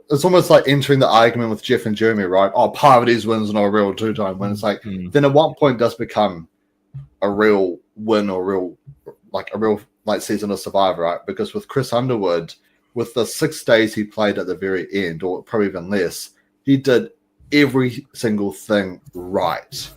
it's almost like entering the argument with Jeff and Jeremy, right? Oh, Parvati's win's not a real two-time win. It's like then at what point does become a real win or a real season of Survivor, right? Because with Chris Underwood, with the 6 days he played at the very end, or probably even less, he did every single thing right.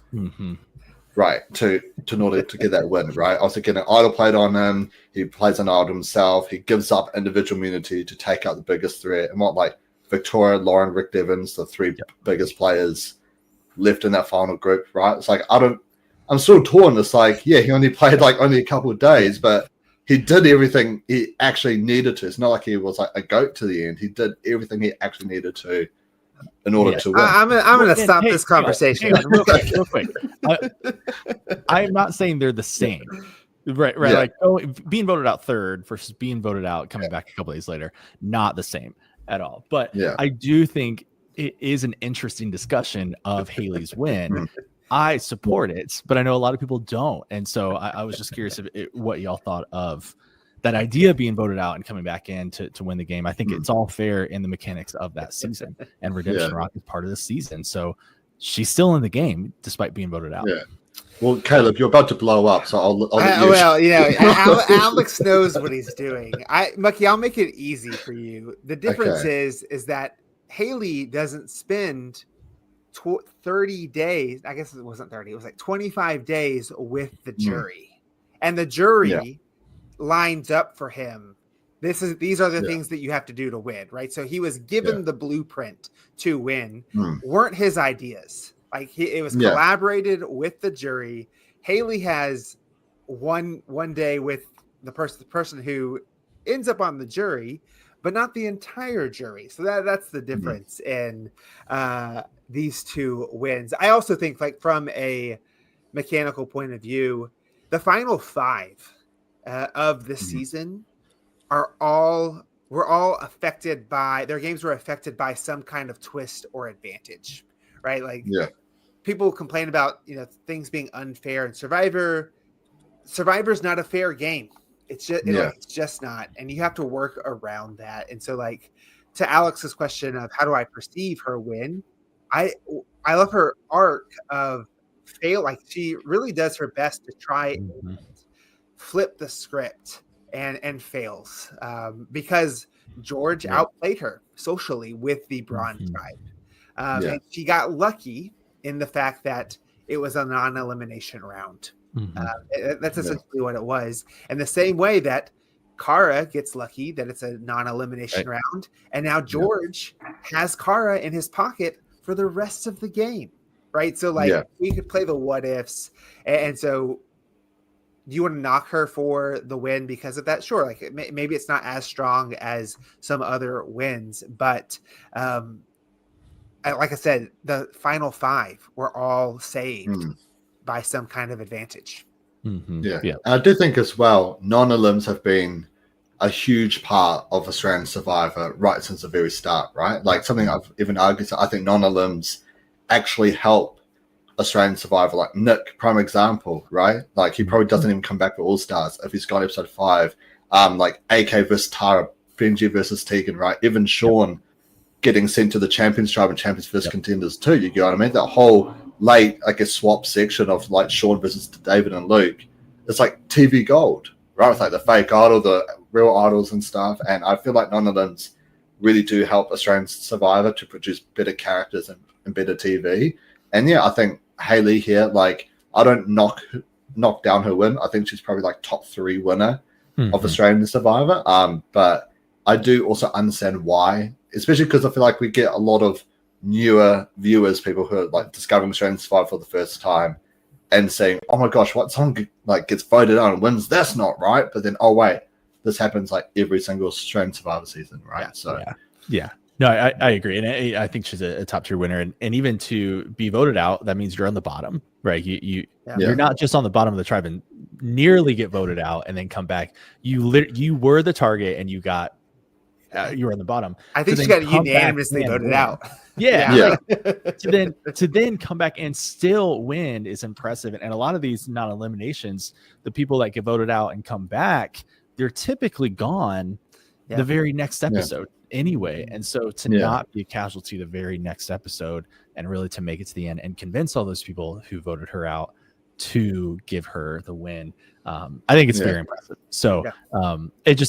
Right, in order to get that win, right? Also getting an idol played on him, he plays an idol himself, he gives up individual immunity to take out the biggest threat. And what Victoria, Lauren, Rick Devens, the three biggest players left in that final group, right? It's like I'm still torn. It's like, he only played only a couple of days, but he did everything he actually needed to. It's not like he was like a goat to the end. He did everything he actually needed to in order to win. I'm going to stop this conversation. Hang on, real quick. I'm not saying they're the same. Right. Like being voted out third versus being voted out coming back a couple days later, not the same at all. But I do think it is an interesting discussion of Hayley's win. I support it, but I know a lot of people don't. And so I was just curious what y'all thought of that idea of being voted out and coming back in to win the game. I think it's all fair in the mechanics of that season, and Redemption Rock is part of the season. So she's still in the game despite being voted out. Yeah. Well, Caleb, you're about to blow up, so I'll let you. Alex knows what he's doing. Mucky, I'll make it easy for you. The difference is that Hayley doesn't spend 30 days. I guess it wasn't 30. It was 25 days with the jury, and the jury lines up for him. These are the things that you have to do to win, right? So he was given the blueprint to win. Weren't his ideas. It was collaborated with the jury. Hayley has one day with the person who ends up on the jury, but not the entire jury. So that's the difference in these two wins. I also think from a mechanical point of view, the final 5 of the season were all affected by their games were affected by some kind of twist or advantage, right? People complain about things being unfair in Survivor. Survivor's not a fair game. It's just it's just not, and you have to work around that. And so to Alex's question of how do I perceive her win, I love her arc of fail. She really does her best to try and flip the script and fails because George outplayed her socially with the Brawn tribe. And she got lucky in the fact that it was a non-elimination round. That's essentially what it was. And the same way that Kara gets lucky that it's a non-elimination round, and now George has Kara in his pocket for the rest of the game, right? So we could play the what ifs, and so do you want to knock her for the win because of that? Sure, maybe it's not as strong as some other wins, but like I said, the final 5 were all saved by some kind of advantage. Yeah. I do think as well, non-elims have been a huge part of Australian Survivor right since the very start, right? Like something I've even argued, I think non-elims actually help Australian Survivor. Like Nick, prime example, right? Like he probably doesn't even come back for All Stars if he's got episode 5. Like AK versus Tara, Benji versus Tegan, right? Even Sean getting sent to the Champions Tribe and Champions versus Contenders too. You get what I mean? That whole late, I guess, swap section of like Sean versus David and Luke, it's like TV gold, right? With like the fake idol, the real idols and stuff. And I feel like non-elims really do help Australian Survivor to produce better characters and better TV. And yeah, I think Hayley here, like, I don't knock down her win. I think she's probably like top 3 winner of Australian Survivor. But I do also understand why, especially because I feel like we get a lot of newer viewers, people who are like discovering Australian Survivor for the first time and saying, oh my gosh, what song like gets voted on and wins? That's not right. But then, oh wait, this happens like every single Australian Survivor season, right? No, I agree, and I think she's a top tier winner, and even to be voted out, that means you're on the bottom, right? You're not just on the bottom of the tribe and nearly get voted out and then come back. You were the target and you got you were on the bottom. I think she got unanimously voted out. To then come back and still win is impressive, and a lot of these non-eliminations, the people that get voted out and come back, they're typically gone the very next episode anyway. And so to not be a casualty the very next episode and really to make it to the end and convince all those people who voted her out to give her the win, I think it's very impressive. So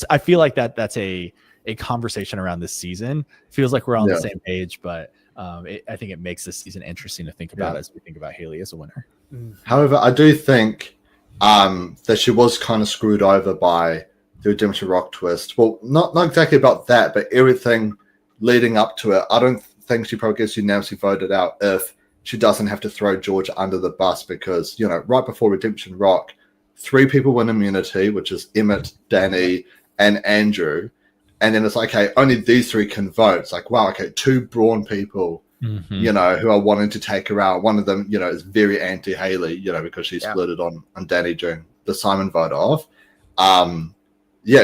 I feel like that's a conversation around this season. It feels like we're on the same page, but I think it makes this season interesting to think about as we think about Hayley as a winner. However, I do think that she was kind of screwed over by the Redemption Rock twist. Well, not exactly about that, but everything leading up to it. I don't think she probably gets unanimously voted out if she doesn't have to throw George under the bus, because, you know, right before Redemption Rock, 3 people win immunity, which is Emmett, Danny, and Andrew. And then it's like, okay, only these 3 can vote. It's like, wow, okay, 2 Brawn people, you know, who are wanting to take her out. One of them, you know, is very anti-Hayley, you know, because she split it on Danny during the Simon vote off.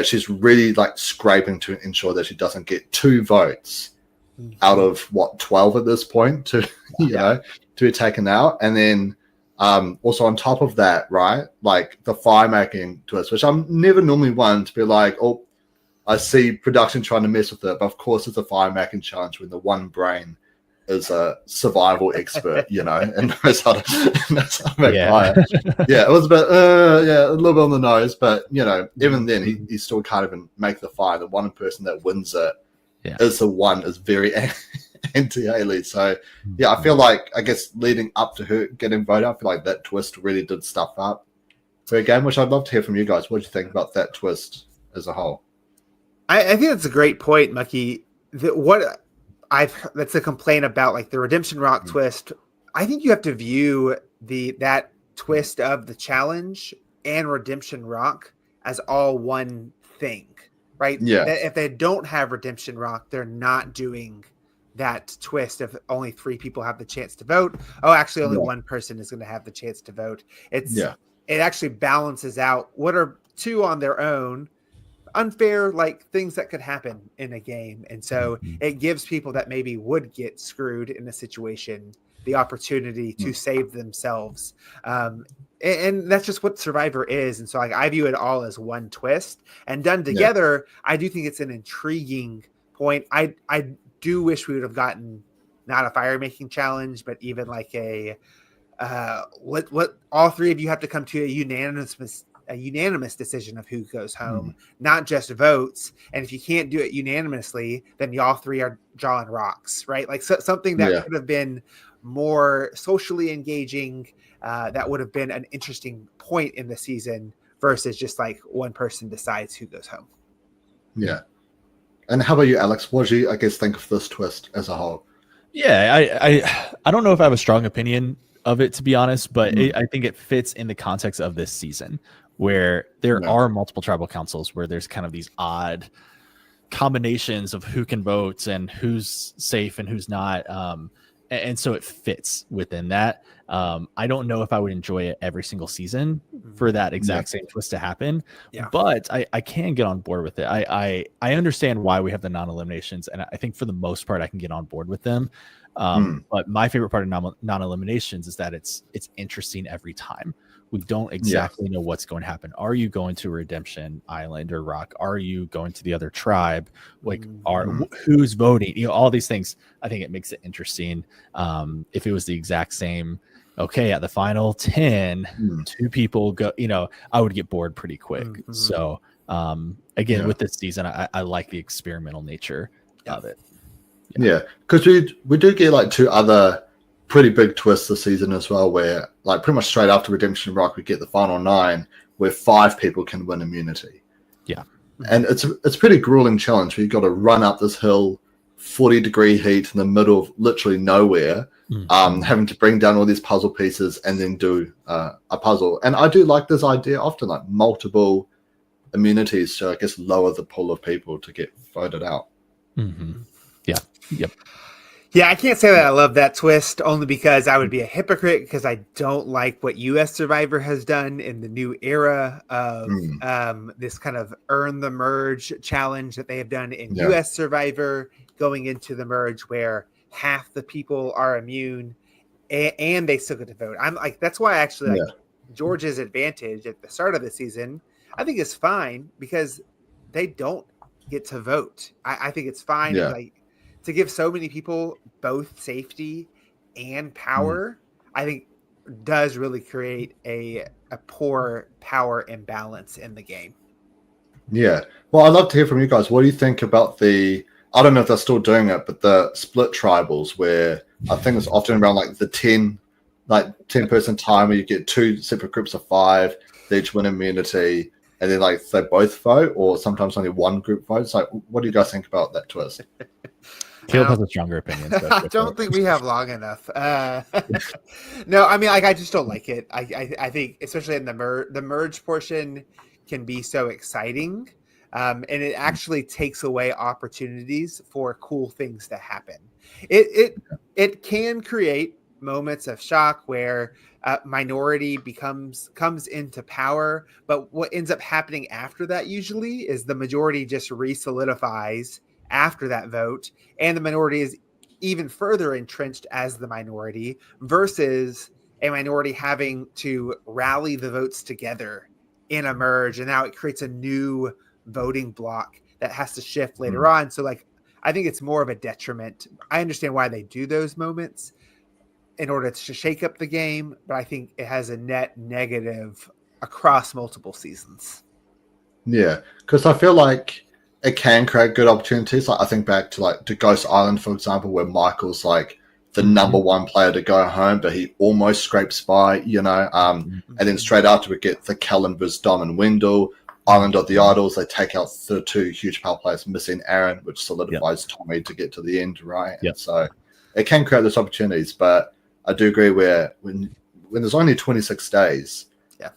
She's really like scraping to ensure that she doesn't get 2 votes out of 12 at this point to, you know, to be taken out. And then also on top of that, right, like the fire making twist, which I'm never normally one to be like, oh, I see production trying to mess with it, but of course it's a fire making challenge when the one brain is a survival expert, you know, and knows how to make fire. It was a bit, a little bit on the nose, but, you know, even then he still can't even make the fire. The one person that wins it is the one is very anti-Hayley. So, I feel like, I guess, leading up to her getting voted, I feel like that twist really did stuff up for a game, which I'd love to hear from you guys. What do you think about that twist as a whole? I think that's a great point, Mucky. That's a complaint about like the Redemption Rock twist. I think you have to view that twist of the challenge and Redemption Rock as all one thing, right? Yeah. If they don't have Redemption Rock, they're not doing that twist if only 3 people have the chance to vote. Oh, actually only one person is going to have the chance to vote. It actually balances out what are 2 on their own unfair, like things that could happen in a game. And so it gives people that maybe would get screwed in a situation the opportunity to save themselves. And that's just what Survivor is. And so like, I view it all as one twist, and done together. I do think it's an intriguing point. I do wish we would have gotten not a fire making challenge, but even like a what all 3 of you have to come to a unanimous decision of who goes home, not just votes. And if you can't do it unanimously, then y'all 3 are drawing rocks, right? Like something that could have been more socially engaging, that would have been an interesting point in the season versus just like one person decides who goes home. Yeah. And how about you, Alex? What do you, I guess, think of this twist as a whole? Yeah, I don't know if I have a strong opinion of it, to be honest, but I think it fits in the context of this season, where there are multiple tribal councils where there's kind of these odd combinations of who can vote and who's safe and who's not. and so it fits within that. I don't know if I would enjoy it every single season for that exact same twist to happen, but I can get on board with it. I understand why we have the non-eliminations, and I think for the most part I can get on board with them. But my favorite part of non-eliminations is that it's interesting every time. We don't exactly know what's going to happen. Are you going to a redemption island or rock? Are you going to the other tribe? Like, who's voting? You know, all these things. I think it makes it interesting. If it was the exact same, okay, at the final 10, 2 people go, you know, I would get bored pretty quick. So again, with this season, I like the experimental nature of it. Yeah, because we do get like 2 other pretty big twists this season as well, where like pretty much straight after Redemption Rock we get the final 9 where 5 people can win immunity. And it's a pretty grueling challenge where you've got to run up this hill, 40-degree heat in the middle of literally nowhere, having to bring down all these puzzle pieces and then do a puzzle. And I do like this idea often, like multiple immunities to, I guess, lower the pool of people to get voted out. Yeah, I can't say that I love that twist, only because I would be a hypocrite because I don't like what US Survivor has done in the new era of this kind of earn the merge challenge that they have done in US Survivor, going into the merge where half the people are immune and they still get to vote. I'm like, that's why I actually like Georgia's advantage at the start of the season. I think it's fine because they don't get to vote. I think it's fine. Like, to give so many people both safety and power, I think does really create a poor power imbalance in the game. Yeah. Well, I'd love to hear from you guys. What do you think about I don't know if they're still doing it, but the split tribals where I think it's often around like the 10 person time where you get 2 separate groups of 5, they each win immunity, and then like they both vote, or sometimes only one group votes. Like, what do you guys think about that twist? Caleb has a stronger opinion. So I don't think we have long enough. No, I mean, like, I just don't like it. I think, especially in the merge portion, can be so exciting, and it actually takes away opportunities for cool things to happen. It can create moments of shock where minority comes into power, but what ends up happening after that usually is the majority just re-solidifies after that vote, and the minority is even further entrenched as the minority versus a minority having to rally the votes together in a merge, and now it creates a new voting block that has to shift later on. So like, I think it's more of a detriment. I understand why they do those moments in order to shake up the game, but I think it has a net negative across multiple seasons. Yeah, because I feel like it can create good opportunities. Like, I think back to like to Ghost Island, for example, where Michael's like the number 1 player to go home, but he almost scrapes by, you know. And then straight after we get the Kellen versus Dom and Wendell, Island of the Idols, they take out the 2 huge power players, missing Aaron, which solidifies Tommy to get to the end, right? And so it can create those opportunities, but I do agree where when there's only 26 days,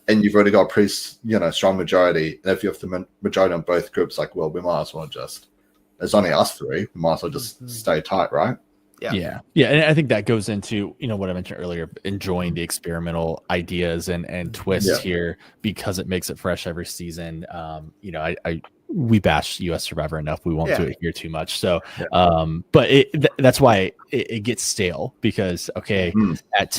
and you've already got a pretty, strong majority, and if you have the majority on both groups, like, well, we might as well just, there's only us 3, we might as well just stay tight, right? Yeah. And I think that goes into, what I mentioned earlier, enjoying the experimental ideas and twists here, because it makes it fresh every season. We bash US Survivor enough. We won't do it here too much. So, but that's why it gets stale, because, at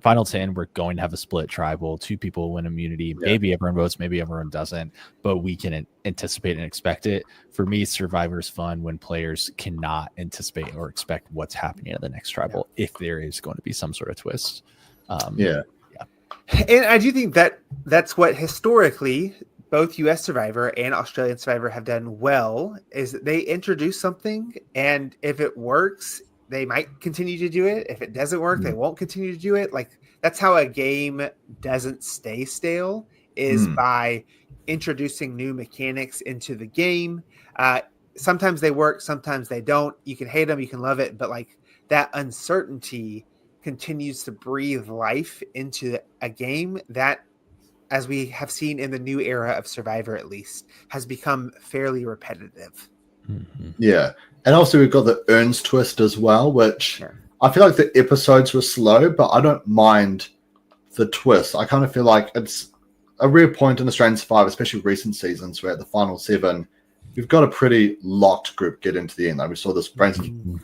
final 10, we're going to have a split tribal, 2 people win immunity. Maybe everyone votes, maybe everyone doesn't, but we can anticipate and expect it. For me, Survivor is fun when players cannot anticipate or expect what's happening at the next tribal, if there is going to be some sort of twist. And I do think that's what historically both US Survivor and Australian Survivor have done well, is that they introduce something, and if it works, they might continue to do it. If it doesn't work, they won't continue to do it. Like, that's how a game doesn't stay stale, is by introducing new mechanics into the game. Sometimes they work, sometimes they don't. You can hate them, you can love it, but like, that uncertainty continues to breathe life into a game that, as we have seen in the new era of Survivor, at least, has become fairly repetitive. Yeah. And also we've got the Earns twist as well, which I feel like the episodes were slow, but I don't mind the twist. I kind of feel like it's a rare point in Australian Survivor, especially recent seasons, where at the final 7, you've got a pretty locked group get into the end. Like we saw this Brains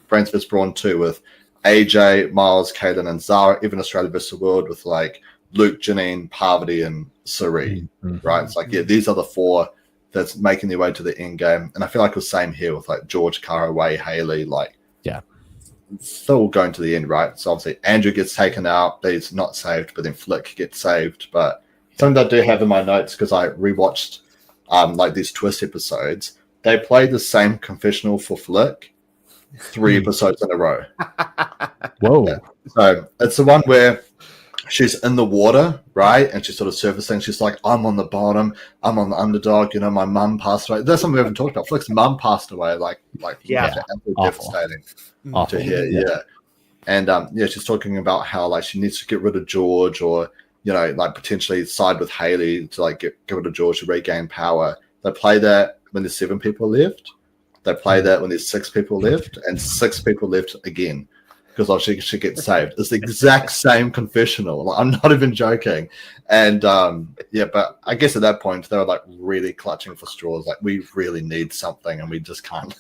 vs. Brawn 2 with AJ, Miles, Kaden, and Zara, even Australia vs. the World with like Luke, Janine, Parvati, and Suri, right? It's like, yeah, these are the 4 that's making their way to the end game. And I feel like it was the same here with like George, Caraway, Hayley, like, yeah, still going to the end, right? So obviously Andrew gets taken out, but he's not saved, but then Flick gets saved. But something that I do have in my notes, because I rewatched like these twist episodes, they played the same confessional for Flick 3 episodes in a row. Whoa. Yeah. So it's the one where she's in the water, right? And she's sort of surfacing. She's like, I'm on the bottom. I'm on the underdog. You know, my mum passed away. That's something we haven't talked about. Flick's mum passed away. Like absolutely devastating to hear. Yeah. And she's talking about how like she needs to get rid of George, or, you know, like potentially side with Hayley to like get rid of George to regain power. They play that when there's 7 people left. They play that when there's 6 people left, and 6 people left again. Because she gets saved. It's the exact same confessional. Like, I'm not even joking. And but I guess at that point they were like really clutching for straws. Like, we really need something, and we just can't.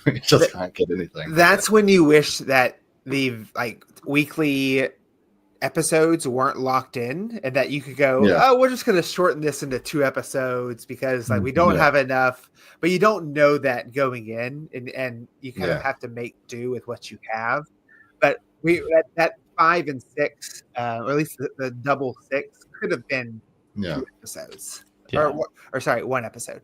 We just can't get anything. That's when you wish that the like weekly episodes weren't locked in, and that you could go, oh, we're just going to shorten this into 2 episodes because like we don't have enough. But you don't know that going in, and you kind of have to make do with what you have. But that 5 and 6, or at least the double 6, could have been 2 episodes, or sorry, 1 episode.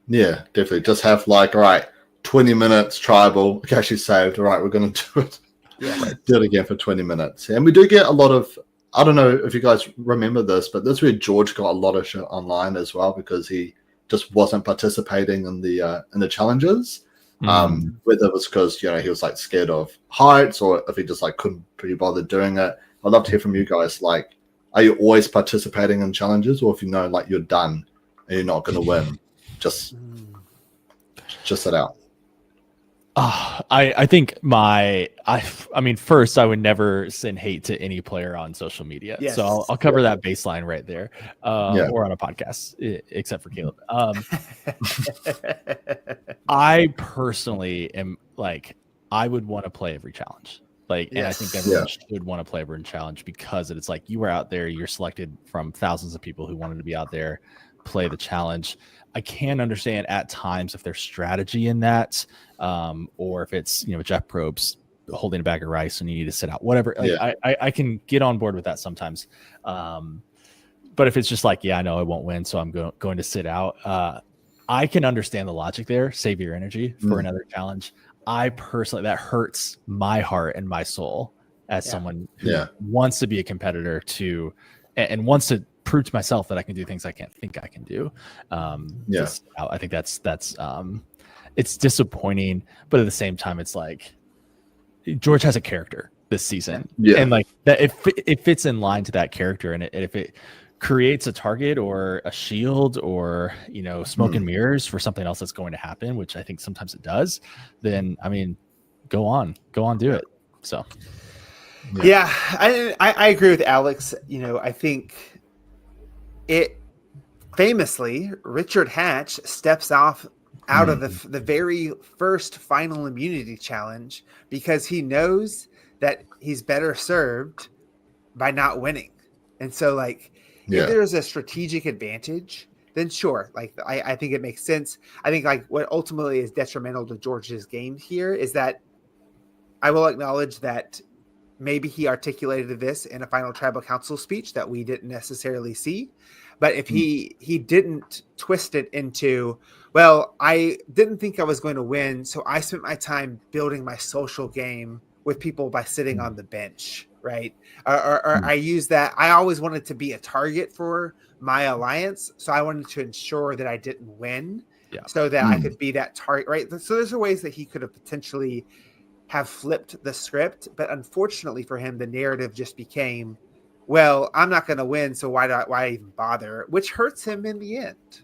Yeah, definitely. Just have like, all right, 20 minutes tribal. Okay, she's saved. All right, we're going to do it. Yeah, do it again for 20 minutes. And we do get a lot of. I don't know if you guys remember this, but this is where George got a lot of shit online as well, because he just wasn't participating in the challenges. Whether it was because, you know, he was like scared of heights, or if he just like couldn't be bothered doing it. I'd love to hear from you guys. Like, are you always participating in challenges, or if you know like you're done and you're not going to win, just sit out? I think I mean, first, I would never send hate to any player on social media. Yes. So I'll cover that baseline right there, or on a podcast, except for Caleb. I personally am like, I would want to play every challenge. Like, and I think everyone should want to play every challenge, because it's like you were out there, you're selected from thousands of people who wanted to be out there, play the challenge. I can understand at times if there's strategy in that, or if it's, you know, Jeff Probst holding a bag of rice and you need to sit out, whatever. Like, I can get on board with that sometimes. But if it's just like, I know I won't win, so I'm going to sit out. I can understand the logic there. Save your energy for another challenge. I personally, that hurts my heart and my soul as someone who wants to be a competitor and wants to prove to myself that I can do things I can't think I can do. I think that's it's disappointing, but at the same time, it's like George has a character this season, and like that it fits in line to that character, and if it creates a target or a shield or, you know, smoke and mirrors for something else that's going to happen, which I think sometimes it does, then I mean, go on, do it. So I agree with Alex. You know, I think it famously, Richard Hatch steps out of the very first final immunity challenge because he knows that he's better served by not winning. And so like, if there's a strategic advantage, then sure. Like, I think it makes sense. I think like what ultimately is detrimental to George's game here is that I will acknowledge that maybe he articulated this in a final tribal council speech that we didn't necessarily see. But if he didn't twist it into, well, I didn't think I was going to win, so I spent my time building my social game with people by sitting on the bench, right? Or I use that. I always wanted to be a target for my alliance, so I wanted to ensure that I didn't win, so that I could be that target, right? So there's ways that he could have potentially have flipped the script, but unfortunately for him, the narrative just became, well, I'm not going to win, so why even bother? Which hurts him in the end.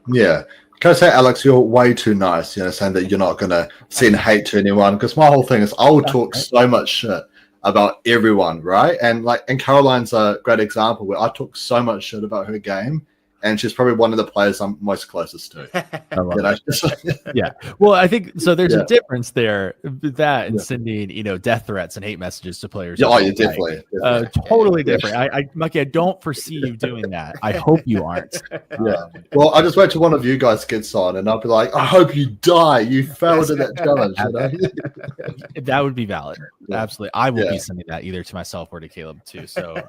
Yeah. Can I say, Alex, you're way too nice, saying that you're not going to send hate to anyone. Because my whole thing is I will talk so much shit about everyone, right? And Caroline's a great example where I talk so much shit about her game. And she's probably one of the players I'm most closest to. I love it. Yeah. Well, I think so. There's a difference there. That and sending, death threats and hate messages to players. Yeah, definitely. Totally different. Mucky, I don't foresee you doing that. I hope you aren't. Yeah. Well, I just wait till one of you guys gets on, and I'll be like, I hope you die. You failed in that challenge. That would be valid. Absolutely. I will be sending that either to myself or to Caleb too. So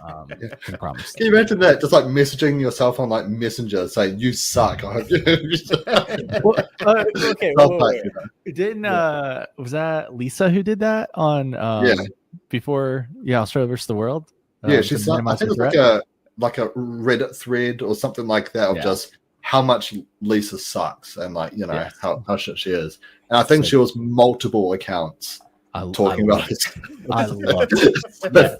can promise. Can you imagine that? Just like messaging yourself on like Messenger saying you suck. I hope you okay. Didn't was that Lisa who did that on before Australia versus the world? She's I think it was like a Reddit thread or something like that of just how much Lisa sucks and how shit she is. And I think she was multiple accounts talking about it. I love it.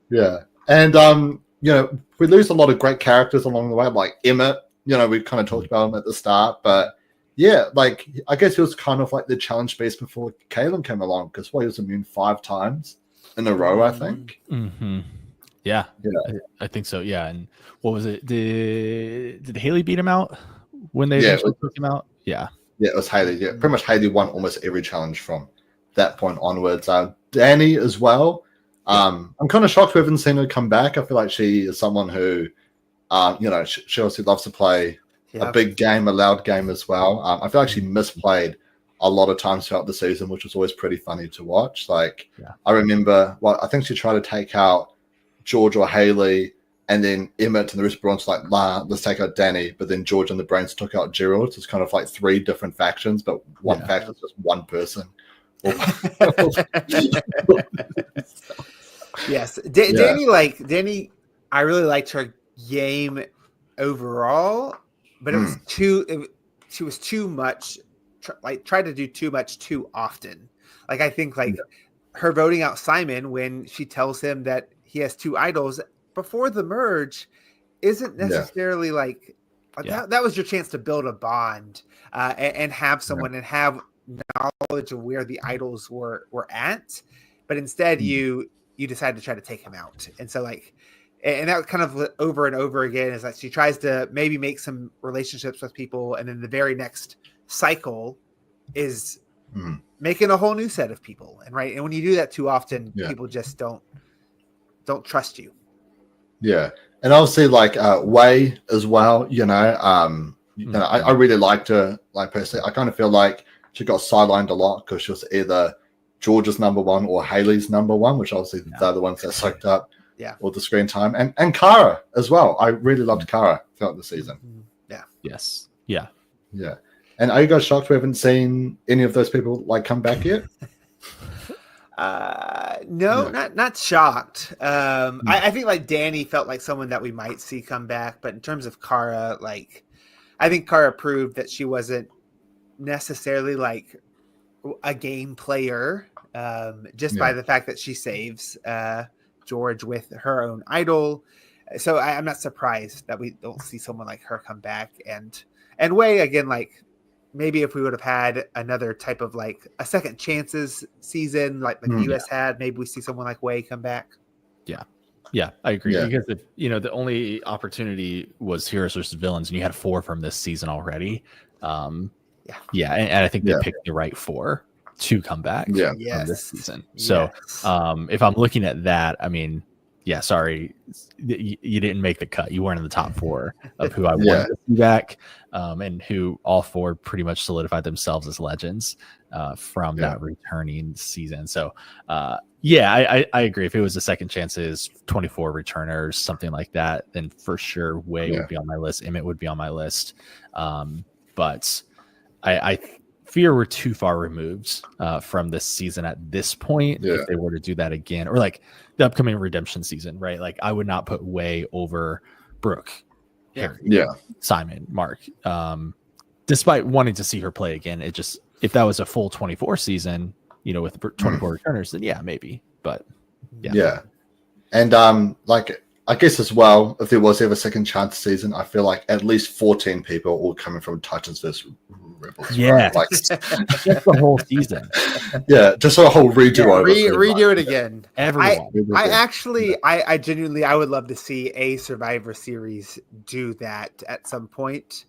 Yeah. And we lose a lot of great characters along the way, like Emmett. We kind of talked about him at the start, but I guess he was kind of like the challenge base before Kalen came along because he was immune 5 times in a row, I think. Mm-hmm. Yeah, I think so. Yeah, and what was it? Did Hayley beat him out when they took him out? Yeah, it was Hayley. Yeah, pretty much Hayley won almost every challenge from that point onwards. Danny as well. I'm kind of shocked we haven't seen her come back. I feel like she is someone who, she obviously loves to play a big game, a loud game as well. I feel like she misplayed a lot of times throughout the season, which was always pretty funny to watch. I remember, I think she tried to take out George or Hayley, and then Emmett and the rest of Brawn's like, let's take out Danny. But then George and the Brains took out Gerald. It's kind of like 3 different factions, but one faction is just one person. Yes, Danny. I really liked her game overall, but it was she was too much. Tried to do too much too often. I think her voting out Simon when she tells him that he has 2 idols before the merge isn't necessarily that was your chance to build a bond and have someone and have knowledge of where the idols were at, but instead you decide to try to take him out. And so and that kind of over and over again is that she tries to maybe make some relationships with people, and then the very next cycle is making a whole new set of people. And when you do that too often, people just don't trust you. Yeah. And obviously Wei as well, I really liked her. Personally, I kind of feel like she got sidelined a lot because she was either George's number 1 or Hayley's number 1, which obviously they're the ones that soaked up all the screen time. And Kara as well. I really loved Kara throughout the season. Yeah. Yes. Yeah. Yeah. And are you guys shocked we haven't seen any of those people come back yet? No, not shocked. I think Danny felt like someone that we might see come back, but in terms of Kara, I think Kara proved that she wasn't necessarily a game player, just by the fact that she saves George with her own idol. So I'm not surprised that we don't see someone like her come back. And Wei, again, maybe if we would have had another type of a second chances season like the US had, maybe we see someone like Wei come back. Yeah, I agree. Because if the only opportunity was heroes versus villains, and you had 4 from this season already. And I think they picked the right 4 to come back from this season. So if I'm looking at that, I mean, sorry, you didn't make the cut. You weren't in the top 4 of who I wanted to see back, and who all 4 pretty much solidified themselves as legends from that returning season. So, I agree. If it was a second chances, 24 returners, something like that, then for sure Wei would be on my list. Emmett would be on my list. But I fear we're too far removed from this season at this point. If they were to do that again, or the upcoming redemption season, right? I would not put Wei over Brooke, Harry, Simon, Mark. Despite wanting to see her play again, it just, if that was a full 24 season, with 24 returners, then maybe. But and I I guess as well, if there was ever a second chance season, I feel like at least 14 people all coming from Titans vs Rebels. Yeah, right? Like just the whole season. Yeah, just a whole redo over. Redo it again. Everyone. I genuinely, I would love to see a Survivor Series do that at some point.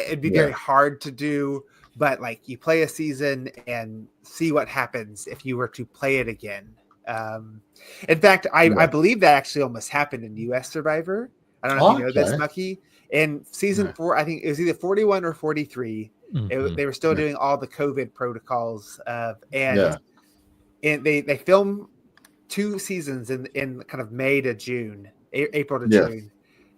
It'd be very hard to do, but like you play a season and see what happens if you were to play it again. In fact, I believe that actually almost happened in US Survivor. I don't know if you know this, Mucky. In season 4, I think it was either 41 or 43. They were still doing all the COVID protocols, and they filmed 2 seasons in kind of May to June, April to June.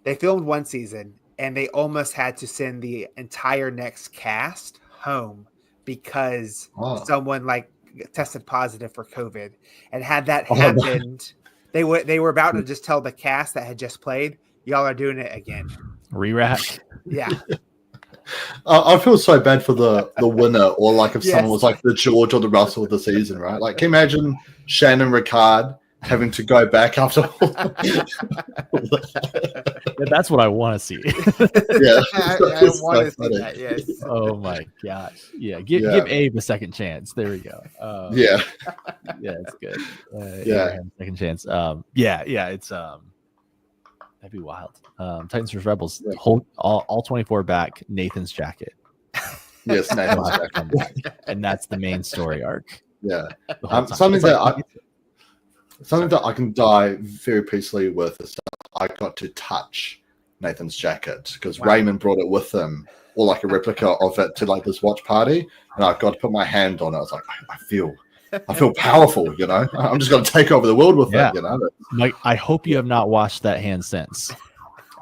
They filmed 1 season, and they almost had to send the entire next cast home because someone like tested positive for COVID. And had that happened, they were about to just tell the cast that had just played, y'all are doing it again. Re-rack. Yeah. I feel so bad for the winner, or like if someone was like the George or the Russell of the season, right? Like, can you imagine Shannon Ricard having to go back after That's what I want to see. I want to see that. Yes. Oh my gosh. Yeah. Give Abe a second chance. There we go. Yeah, it's good. Second chance. It's that'd be wild. Titans vs Rebels. Hold all 24 back. Nathan's jacket. Yes, Nathan's jacket. And that's the main story arc. Yeah. Something that I can die very peacefully with is that I got to touch Nathan's jacket because Raymond brought it with him, or like a replica of it, to like this watch party, and I got to put my hand on it. I was like, I feel powerful, you know. I'm just going to take over the world with it, you know. Mike, I hope you have not washed that hand since.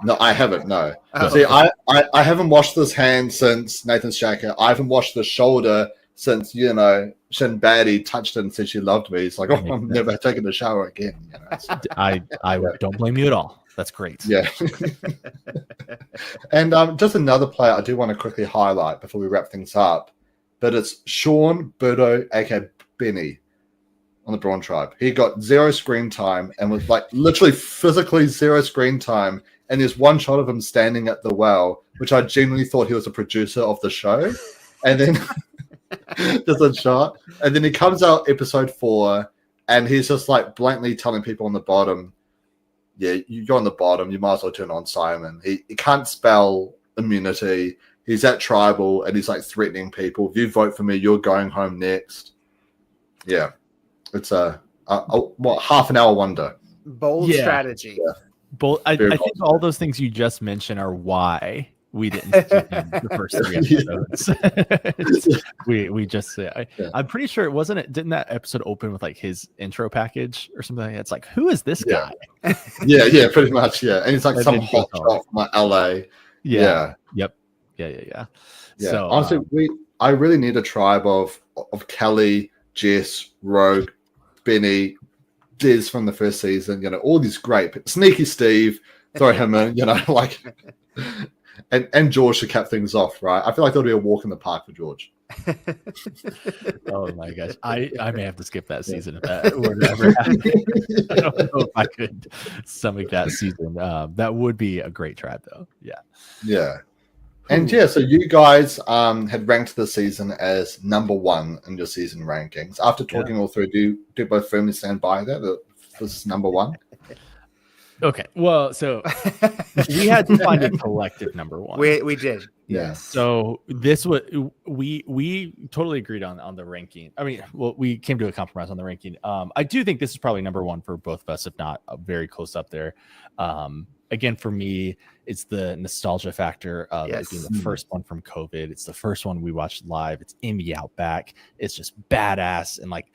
No, I haven't. No. See, I haven't washed this hand since Nathan's jacket. I haven't washed the shoulder since, you know, Shin Baddie touched it and said she loved me. It's like, I'm never taking a shower again. You know? I don't blame you at all. That's great. Yeah. And just another player I do want to quickly highlight before we wrap things up, but it's Sean Burdo, aka Benny, on the Brawn tribe. He got 0 screen time and was like literally physically 0 screen time. And there's one shot of him standing at the well, which I genuinely thought he was a producer of the show. And then just a shot. And then he comes out episode 4 and he's just like blatantly telling people on the bottom, yeah, you're on the bottom, you might as well turn on Simon. He can't spell immunity. He's at tribal and he's like threatening people. If you vote for me, you're going home next. Yeah. It's a half an hour wonder. Bold strategy. Yeah. I think all those things you just mentioned are why we didn't see him the first 3 episodes. we just I'm pretty sure it wasn't. Didn't that episode open with like his intro package or something like that? It's like, who is this guy? yeah, pretty much. Yeah, and he's like some hot shot from like LA. Yeah. Yep. Yeah. So honestly, I really need a tribe of Kelly, Jess, Rogue, Benny, Diz from the first season, you know, all these great Sneaky Steve, throw him in, you know, like, and George to cap things off, right? I feel like there'll be a walk in the park for George. Oh my gosh, I may have to skip that season if that would ever happen. I don't know if I could stomach that season. That would be a great tribe, though. Yeah. And so you guys had ranked the season as number 1 in your season rankings. After talking all through, do you both firmly stand by that this is number 1? Okay, well, so we had to find a collective number 1. We did. Yeah. So this was we totally agreed on the ranking. I mean, well, we came to a compromise on the ranking. I do think this is probably number 1 for both of us, if not very close up there. Again, for me, it's the nostalgia factor of it being the first one from COVID. It's the first one we watched live. It's in the Outback. It's just badass. And like,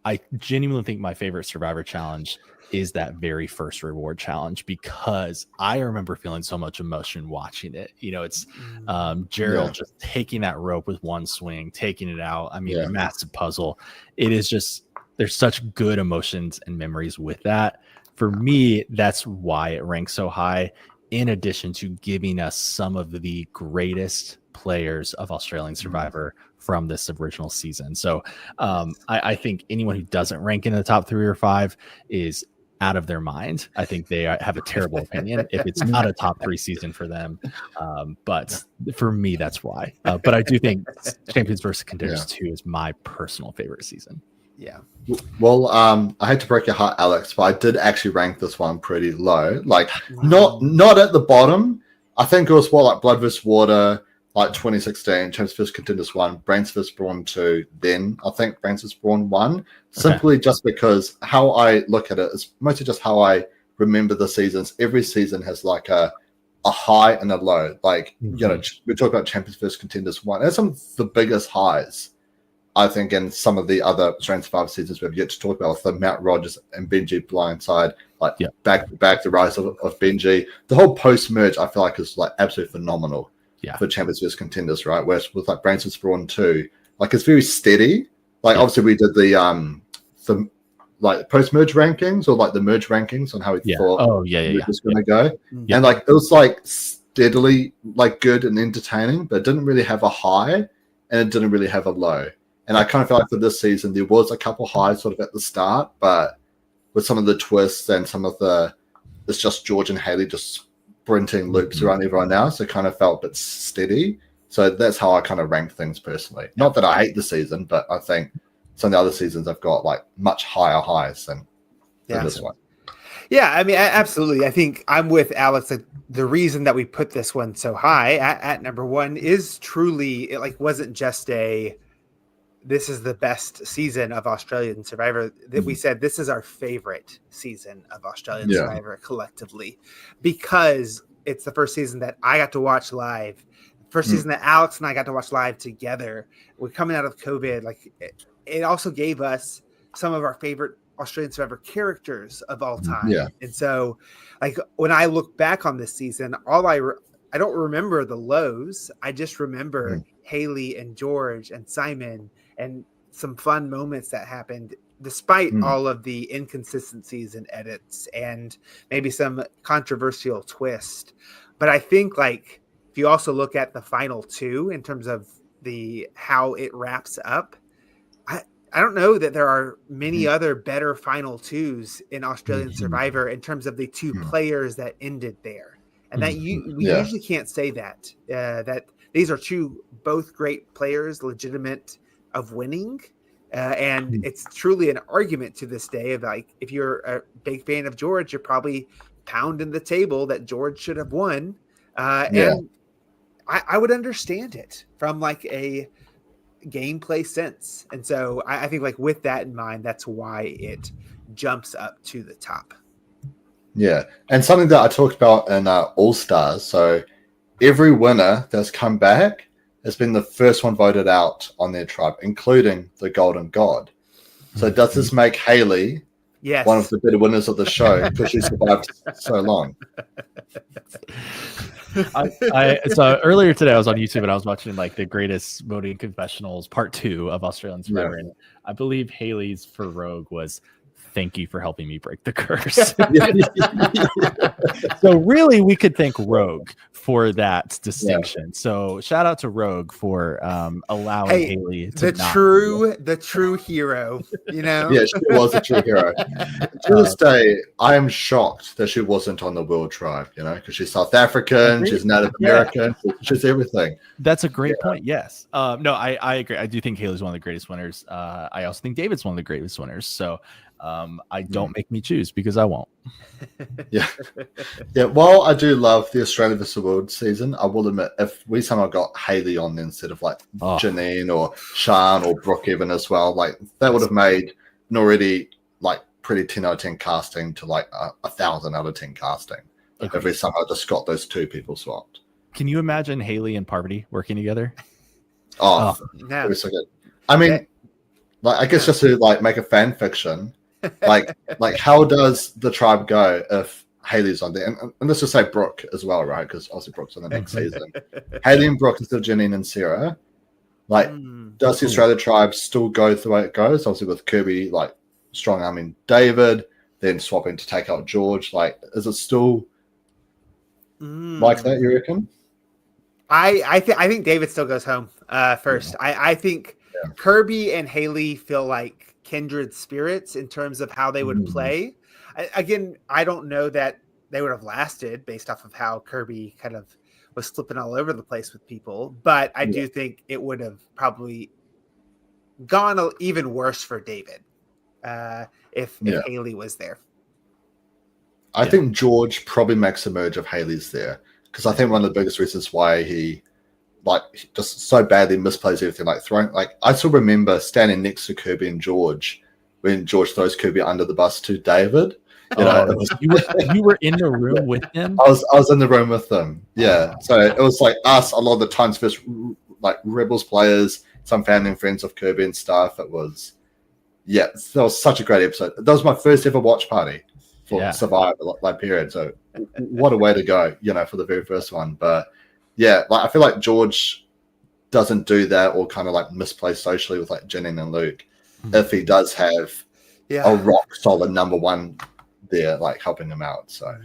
I genuinely think my favorite Survivor challenge is that very first reward challenge, because I remember feeling so much emotion watching it. You know, it's Gerald just taking that rope with one swing, taking it out. I mean, a massive puzzle. It is just, there's such good emotions and memories with that. For me, that's why it ranks so high, in addition to giving us some of the greatest players of Australian Survivor from this original season. So I think anyone who doesn't rank in the top 3 or 5 is out of their mind. I think they have a terrible opinion if it's not a top 3 season for them. But for me, that's why. But I do think Champions versus Contenders 2 is my personal favorite season. Yeah. Well, I hate to break your heart, Alex, but I did actually rank this one pretty low. Like, not at the bottom. I think it was more like Blood vs. Water, like 2016, Champions vs. Contenders 1, Brains vs. Brawn 2, then I think Brains vs. Brawn 1. Simply just because how I look at it is mostly just how I remember the seasons. Every season has like a high and a low. Like, you know, we talk about Champions vs. Contenders 1. That's some of the biggest highs, I think, in some of the other Australian Survivor seasons we've yet to talk about, with the Matt Rogers and Benji blindside, like back to back, the rise of Benji. The whole post-merge, I feel like, is like absolutely phenomenal for Champions vs. Contenders, right? Whereas with like Brains vs. Brawn 2, like it's very steady. Like obviously we did the like post-merge rankings, or like the merge rankings on how we thought it was going to go. And like it was like steadily like good and entertaining, but it didn't really have a high and it didn't really have a low. And I kind of feel like for this season, there was a couple highs sort of at the start, but with some of the twists and some of it's just George and Hayley just sprinting loops around everyone else, it kind of felt a bit steady. So that's how I kind of rank things personally. Not that I hate the season, but I think some of the other seasons I've got like much higher highs than this one. Yeah, I mean, absolutely. I think I'm with Alex. Like, the reason that we put this one so high at number 1 is truly, it like wasn't just this is the best season of Australian Survivor. That we said this is our favorite season of Australian Survivor collectively, because it's the first season that I got to watch live. First season that Alex and I got to watch live together. We're coming out of COVID. Like it also gave us some of our favorite Australian Survivor characters of all time. Yeah. And so like when I look back on this season, I don't remember the lows. I just remember Hayley and George and Simon and some fun moments that happened despite all of the inconsistencies and edits and maybe some controversial twist. But I think like if you also look at the final 2 in terms of how it wraps up, I don't know that there are many other better final 2s in Australian Survivor in terms of the 2 players that ended there. And that we usually can't say that these are 2 both great players, legitimate of winning. And it's truly an argument to this day of like, if you're a big fan of George, you're probably pounding the table that George should have won. And I would understand it from like a gameplay sense. And so I think like with that in mind, that's why it jumps up to the top. Yeah. And something that I talked about in All Stars. So every winner that's come back has been the first one voted out on their tribe, including the Golden God. So does this make Hayley one of the better winners of the show because she survived so long? So earlier today I was on YouTube and I was watching like the greatest voting confessionals part 2 of Australian Survivor, and I believe Hayley's for Rogue was "Thank you for helping me break the curse." So really we could thank Rogue for that distinction. So shout out to Rogue for allowing Hayley to the true hero, you know. Yeah, she was a true hero. To this day, I am shocked that she wasn't on the World Tribe, you know, because she's South African, she's Native American, she's everything. That's a great point. Yes. No, I agree. I do think Hayley's one of the greatest winners. I also think David's one of the greatest winners. So I don't make me choose because I won't. Yeah. While I do love the Australia vs. World season, I will admit if we somehow got Hayley on instead of like Janine or Sian or Brooke even as well, like that would have made an already like pretty 10 out of 10 casting to like 1,000 out of 10 casting. Okay. If we somehow just got those 2 people swapped. Can you imagine Hayley and Parvati working together? No. It was so good. I mean, like I guess just to like make a fan fiction. like how does the tribe go if Hayley's on there? And let's just say Brooke as well, right? Because obviously Brooke's on the next season. Hayley and Brooke instead of Janine and Sarah. Like, does the Australia tribe still go the way it goes? Obviously with Kirby, like strong arming David, then swapping to take out George. Like, is it still like that, you reckon? I think David still goes home first. I think Kirby and Hayley feel like kindred spirits in terms of how they would play. Again, I don't know that they would have lasted based off of how Kirby kind of was slipping all over the place with people, but I do think it would have probably gone even worse for David if Hayley was there. I think George probably makes a merge of Hayley's there, because I think one of the biggest reasons why he just so badly misplays everything, I still remember standing next to Kirby and George when George throws Kirby under the bus to David. You were in the room with him. I was in the room with them. Yeah, so it was like us a lot of the times versus like Rebels players, some family and friends of Kirby and stuff. It was that was such a great episode. That was my first ever watch party for Survivor period. So what a way to go, for the very first one. But I feel like George doesn't do that or kind of like misplay socially with like Jenny and Luke. If he does have a rock solid number one there, like helping him out. So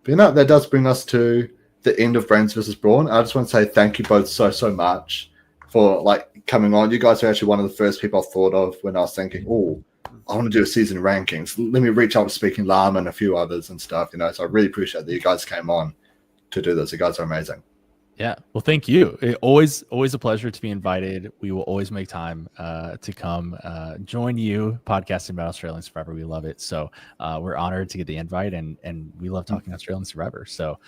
but that does bring us to the end of Brains versus Brawn. I just want to say thank you both so much for like coming on. You guys are actually one of the first people I thought of when I was thinking, I want to do a season rankings. Let me reach out to Speaking Lama and a few others and stuff, So I really appreciate that you guys came on to do this. You guys are amazing. Yeah. Well, thank you. Always a pleasure to be invited. We will always make time to come join you podcasting about Australian Survivor. We love it. So we're honored to get the invite, and we love talking Australian Survivor. So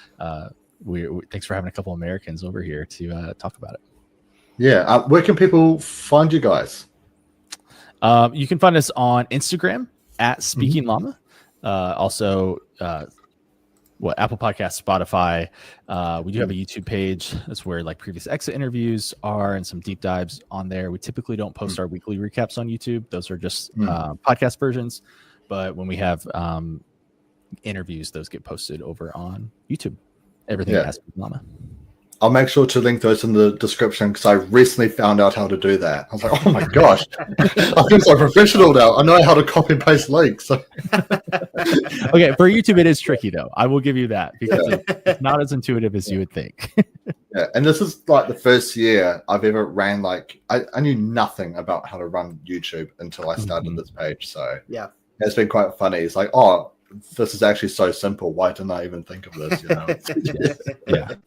we thanks for having a couple Americans over here to talk about it. Yeah. Where can people find you guys? You can find us on Instagram at Speaking Lama. Also, Apple Podcasts, Spotify. We do have a YouTube page. That's where like previous exit interviews are and some deep dives on there. We typically don't post our weekly recaps on YouTube. Those are just podcast versions. But when we have interviews, those get posted over on YouTube. Everything at Speaking Lama. I'll make sure to link those in the description because I recently found out how to do that. I was like, oh my gosh, I feel so professional now. I know how to copy and paste links. So. Okay, for YouTube, it is tricky though. I will give you that because it's not as intuitive as you would think. And this is like the first year I've ever ran I knew nothing about how to run YouTube until I started this page. So it's been quite funny. It's like, this is actually so simple. Why didn't I even think of this?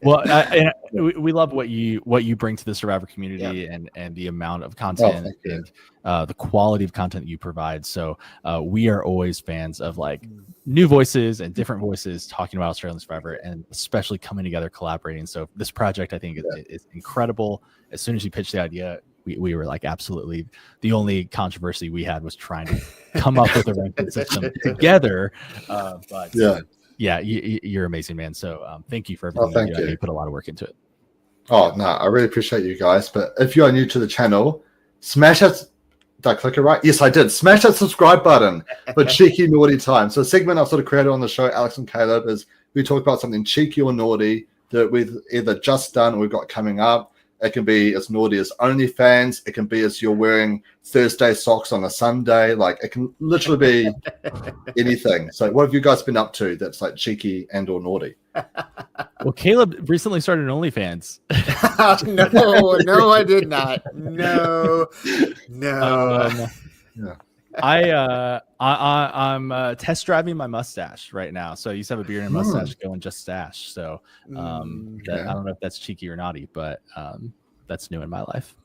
Well, we love what you bring to the Survivor community and the amount of content and the quality of content that you provide. So we are always fans of like new voices and different voices talking about Australian Survivor, and especially coming together, collaborating. So this project, I think, is incredible. As soon as you pitched the idea, we were like, absolutely. The only controversy we had was trying to come up with a ranking system together. But you're amazing, man. So thank you for everything you do. You put a lot of work into it. Oh, no, I really appreciate you guys. But if you are new to the channel, smash that. Did I click it right? Yes, I did. Smash that subscribe button for Cheeky Naughty Time. So a segment I've sort of created on the show, Alex and Caleb, is we talk about something cheeky or naughty that we've either just done or we've got coming up. It can be as naughty as OnlyFans. It can be as you're wearing Thursday socks on a Sunday. Like, it can literally be anything. So what have you guys been up to that's like cheeky and or naughty? Well, Caleb recently started an OnlyFans. No, I did not. No. I'm test driving my mustache right now. So I used to have a beard and a mustache going just stash. So I don't know if that's cheeky or naughty, but that's new in my life.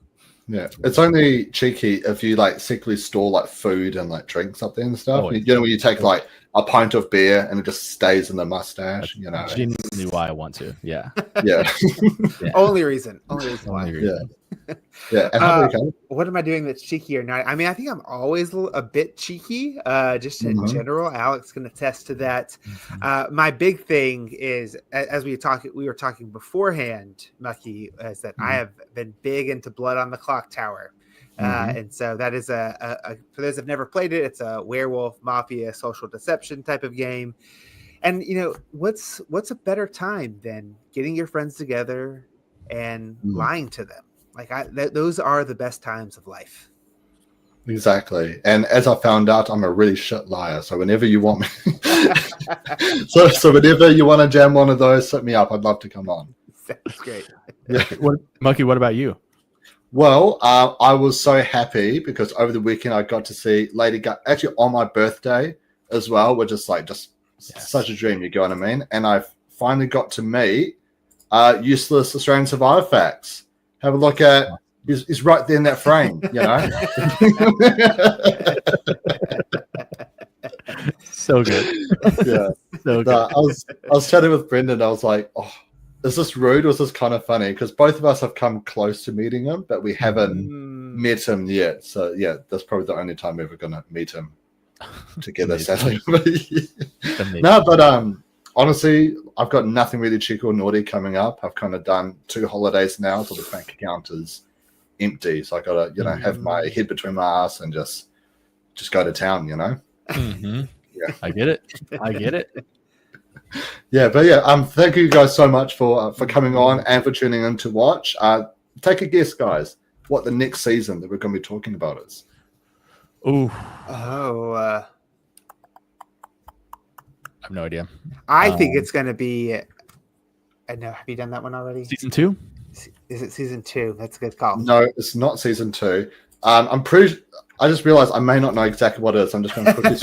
Yeah, it's only cheeky if you like secretly store like food and like drinks up there and stuff. When you take like a pint of beer and it just stays in the mustache. That's genuinely why I want to. Yeah. Only reason why. What am I doing that's cheeky or not? I mean, I think I'm always a bit cheeky, just in general. Alex can attest to that. My big thing is, as we were talking beforehand, Mucky, is that I have been big into Blood on the Clock Tower. And so that is a for those who've never played it, it's a werewolf mafia social deception type of game. And what's a better time than getting your friends together and lying to them? Like those are the best times of life. Exactly. And as I found out, I'm a really shit liar. So whenever you want me, so whenever you want to jam one of those, set me up. I'd love to come on. That's great. Yeah. Mucky, what about you? Well, I was so happy because over the weekend I got to see Lady Gaga actually on my birthday as well, which is like just such a dream, you know what I mean? And I finally got to meet Useless Australian Survivor Facts. Have a look at he's right there in that frame, you know. So good. Yeah. So good. I was chatting with Brendan. I was like, oh, is this rude or is this kind of funny? Because both of us have come close to meeting him, but we haven't met him yet. So yeah, that's probably the only time we're ever gonna meet him together, sadly. No, but honestly, I've got nothing really cheeky or naughty coming up. I've kind of done 2 holidays now, so the bank account is empty. So I gotta, have my head between my ass and just go to town, Mm-hmm. Yeah, I get it. Yeah, but yeah, thank you guys so much for coming on and for tuning in to watch. Take a guess, guys, what the next season that we're going to be talking about is. I have no idea. I think it's going to be. I know. Have you done that one already? Season 2? Is it season 2? That's a good call. No, it's not season 2. I'm pretty. I just realized I may not know exactly what it is. I'm just going to quickly.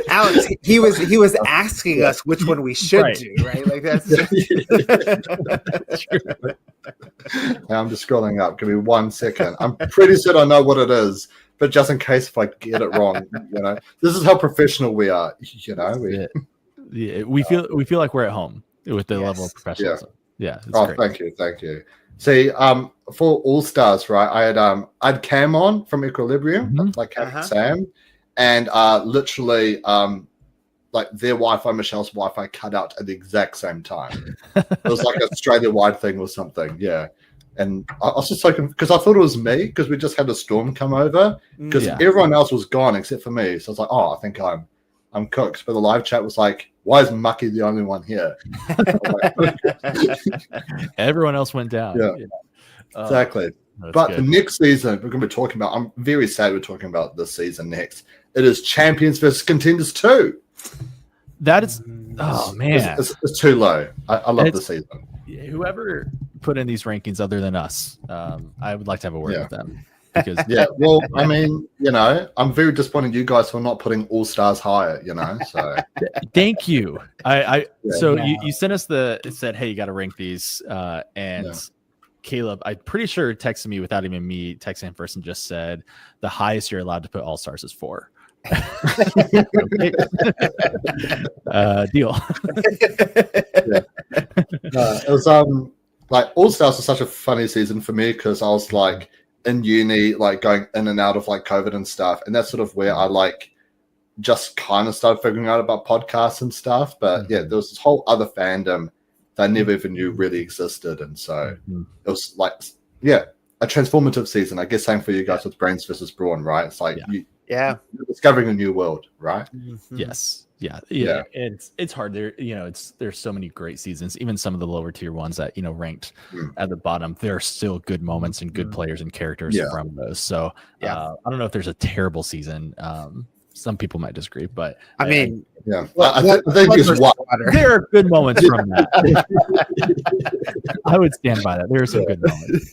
Alex, he was asking us which one we should do, right? Like that's. I'm just scrolling up. Give me 1 second. I'm pretty certain I know what it is, but just in case if I get it wrong, this is how professional we are. Mm-hmm. We feel like we're at home with the level of professionalism. Yeah. Great. Thank you. See, for All Stars, right? I had Cam on from Equilibrium, like Cam and Sam, and literally, like their Wi-Fi, Michelle's Wi-Fi, cut out at the exact same time. It was like an Australia-wide thing or something, yeah. And I was just like, because I thought it was me, because we just had a storm come over, because everyone else was gone except for me. So I was like, oh, I think I'm cooked. But the live chat was like, why is Mucky the only one here? Everyone else went down. Yeah. Exactly. But good. The next season we're going to be talking about, I'm very sad we're talking about this season next. It is Champions versus Contenders 2. That is, oh man. It's too low. I love the season. Whoever put in these rankings other than us, I would like to have a word with them. Because well, I mean, I'm very disappointed you guys for not putting All Stars higher, so thank you. You sent us it said, hey, you got to rank these, and Caleb, I'm pretty sure texted me without even me texting him first and just said the highest you're allowed to put All Stars is 4. Deal. It was like All Stars was such a funny season for me because I was like in uni, like going in and out of like COVID and stuff, and that's sort of where I like just kind of started figuring out about podcasts and stuff. But there was this whole other fandom that I never even knew really existed, and so it was like a transformative season. I guess same for you guys with Brains versus Brawn, right? It's like you're discovering a new world, right? Yes. Yeah. It's hard there. There's so many great seasons, even some of the lower tier ones that, ranked at the bottom. There are still good moments and good players and characters from those. So I don't know if there's a terrible season. Some people might disagree, but I mean, I think there are good moments from that. I would stand by that. There are some good moments.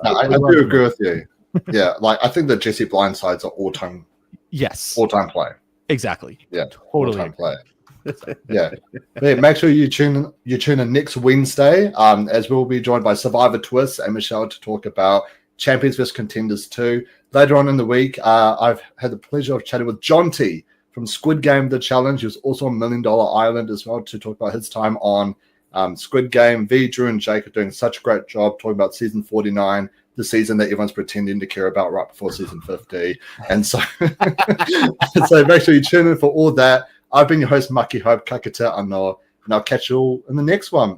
I do agree with you. Yeah, like I think that Jesse Blindside's an all-time play. Exactly. Yeah, totally play. Yeah. Make sure you tune in next Wednesday, as we'll be joined by Survivor Twist and Michelle to talk about Champions vs Contenders 2. Later on in the week, I've had the pleasure of chatting with John T from Squid Game The Challenge. He was also on $1 Million Island as well to talk about his time on Squid Game. V, Drew, and Jake are doing such a great job talking about season 49, the season that everyone's pretending to care about right before season 50. And so, so make sure you tune in for all that. I've been your host, Mucky Hope, Kakata Ano, and I'll catch you all in the next one.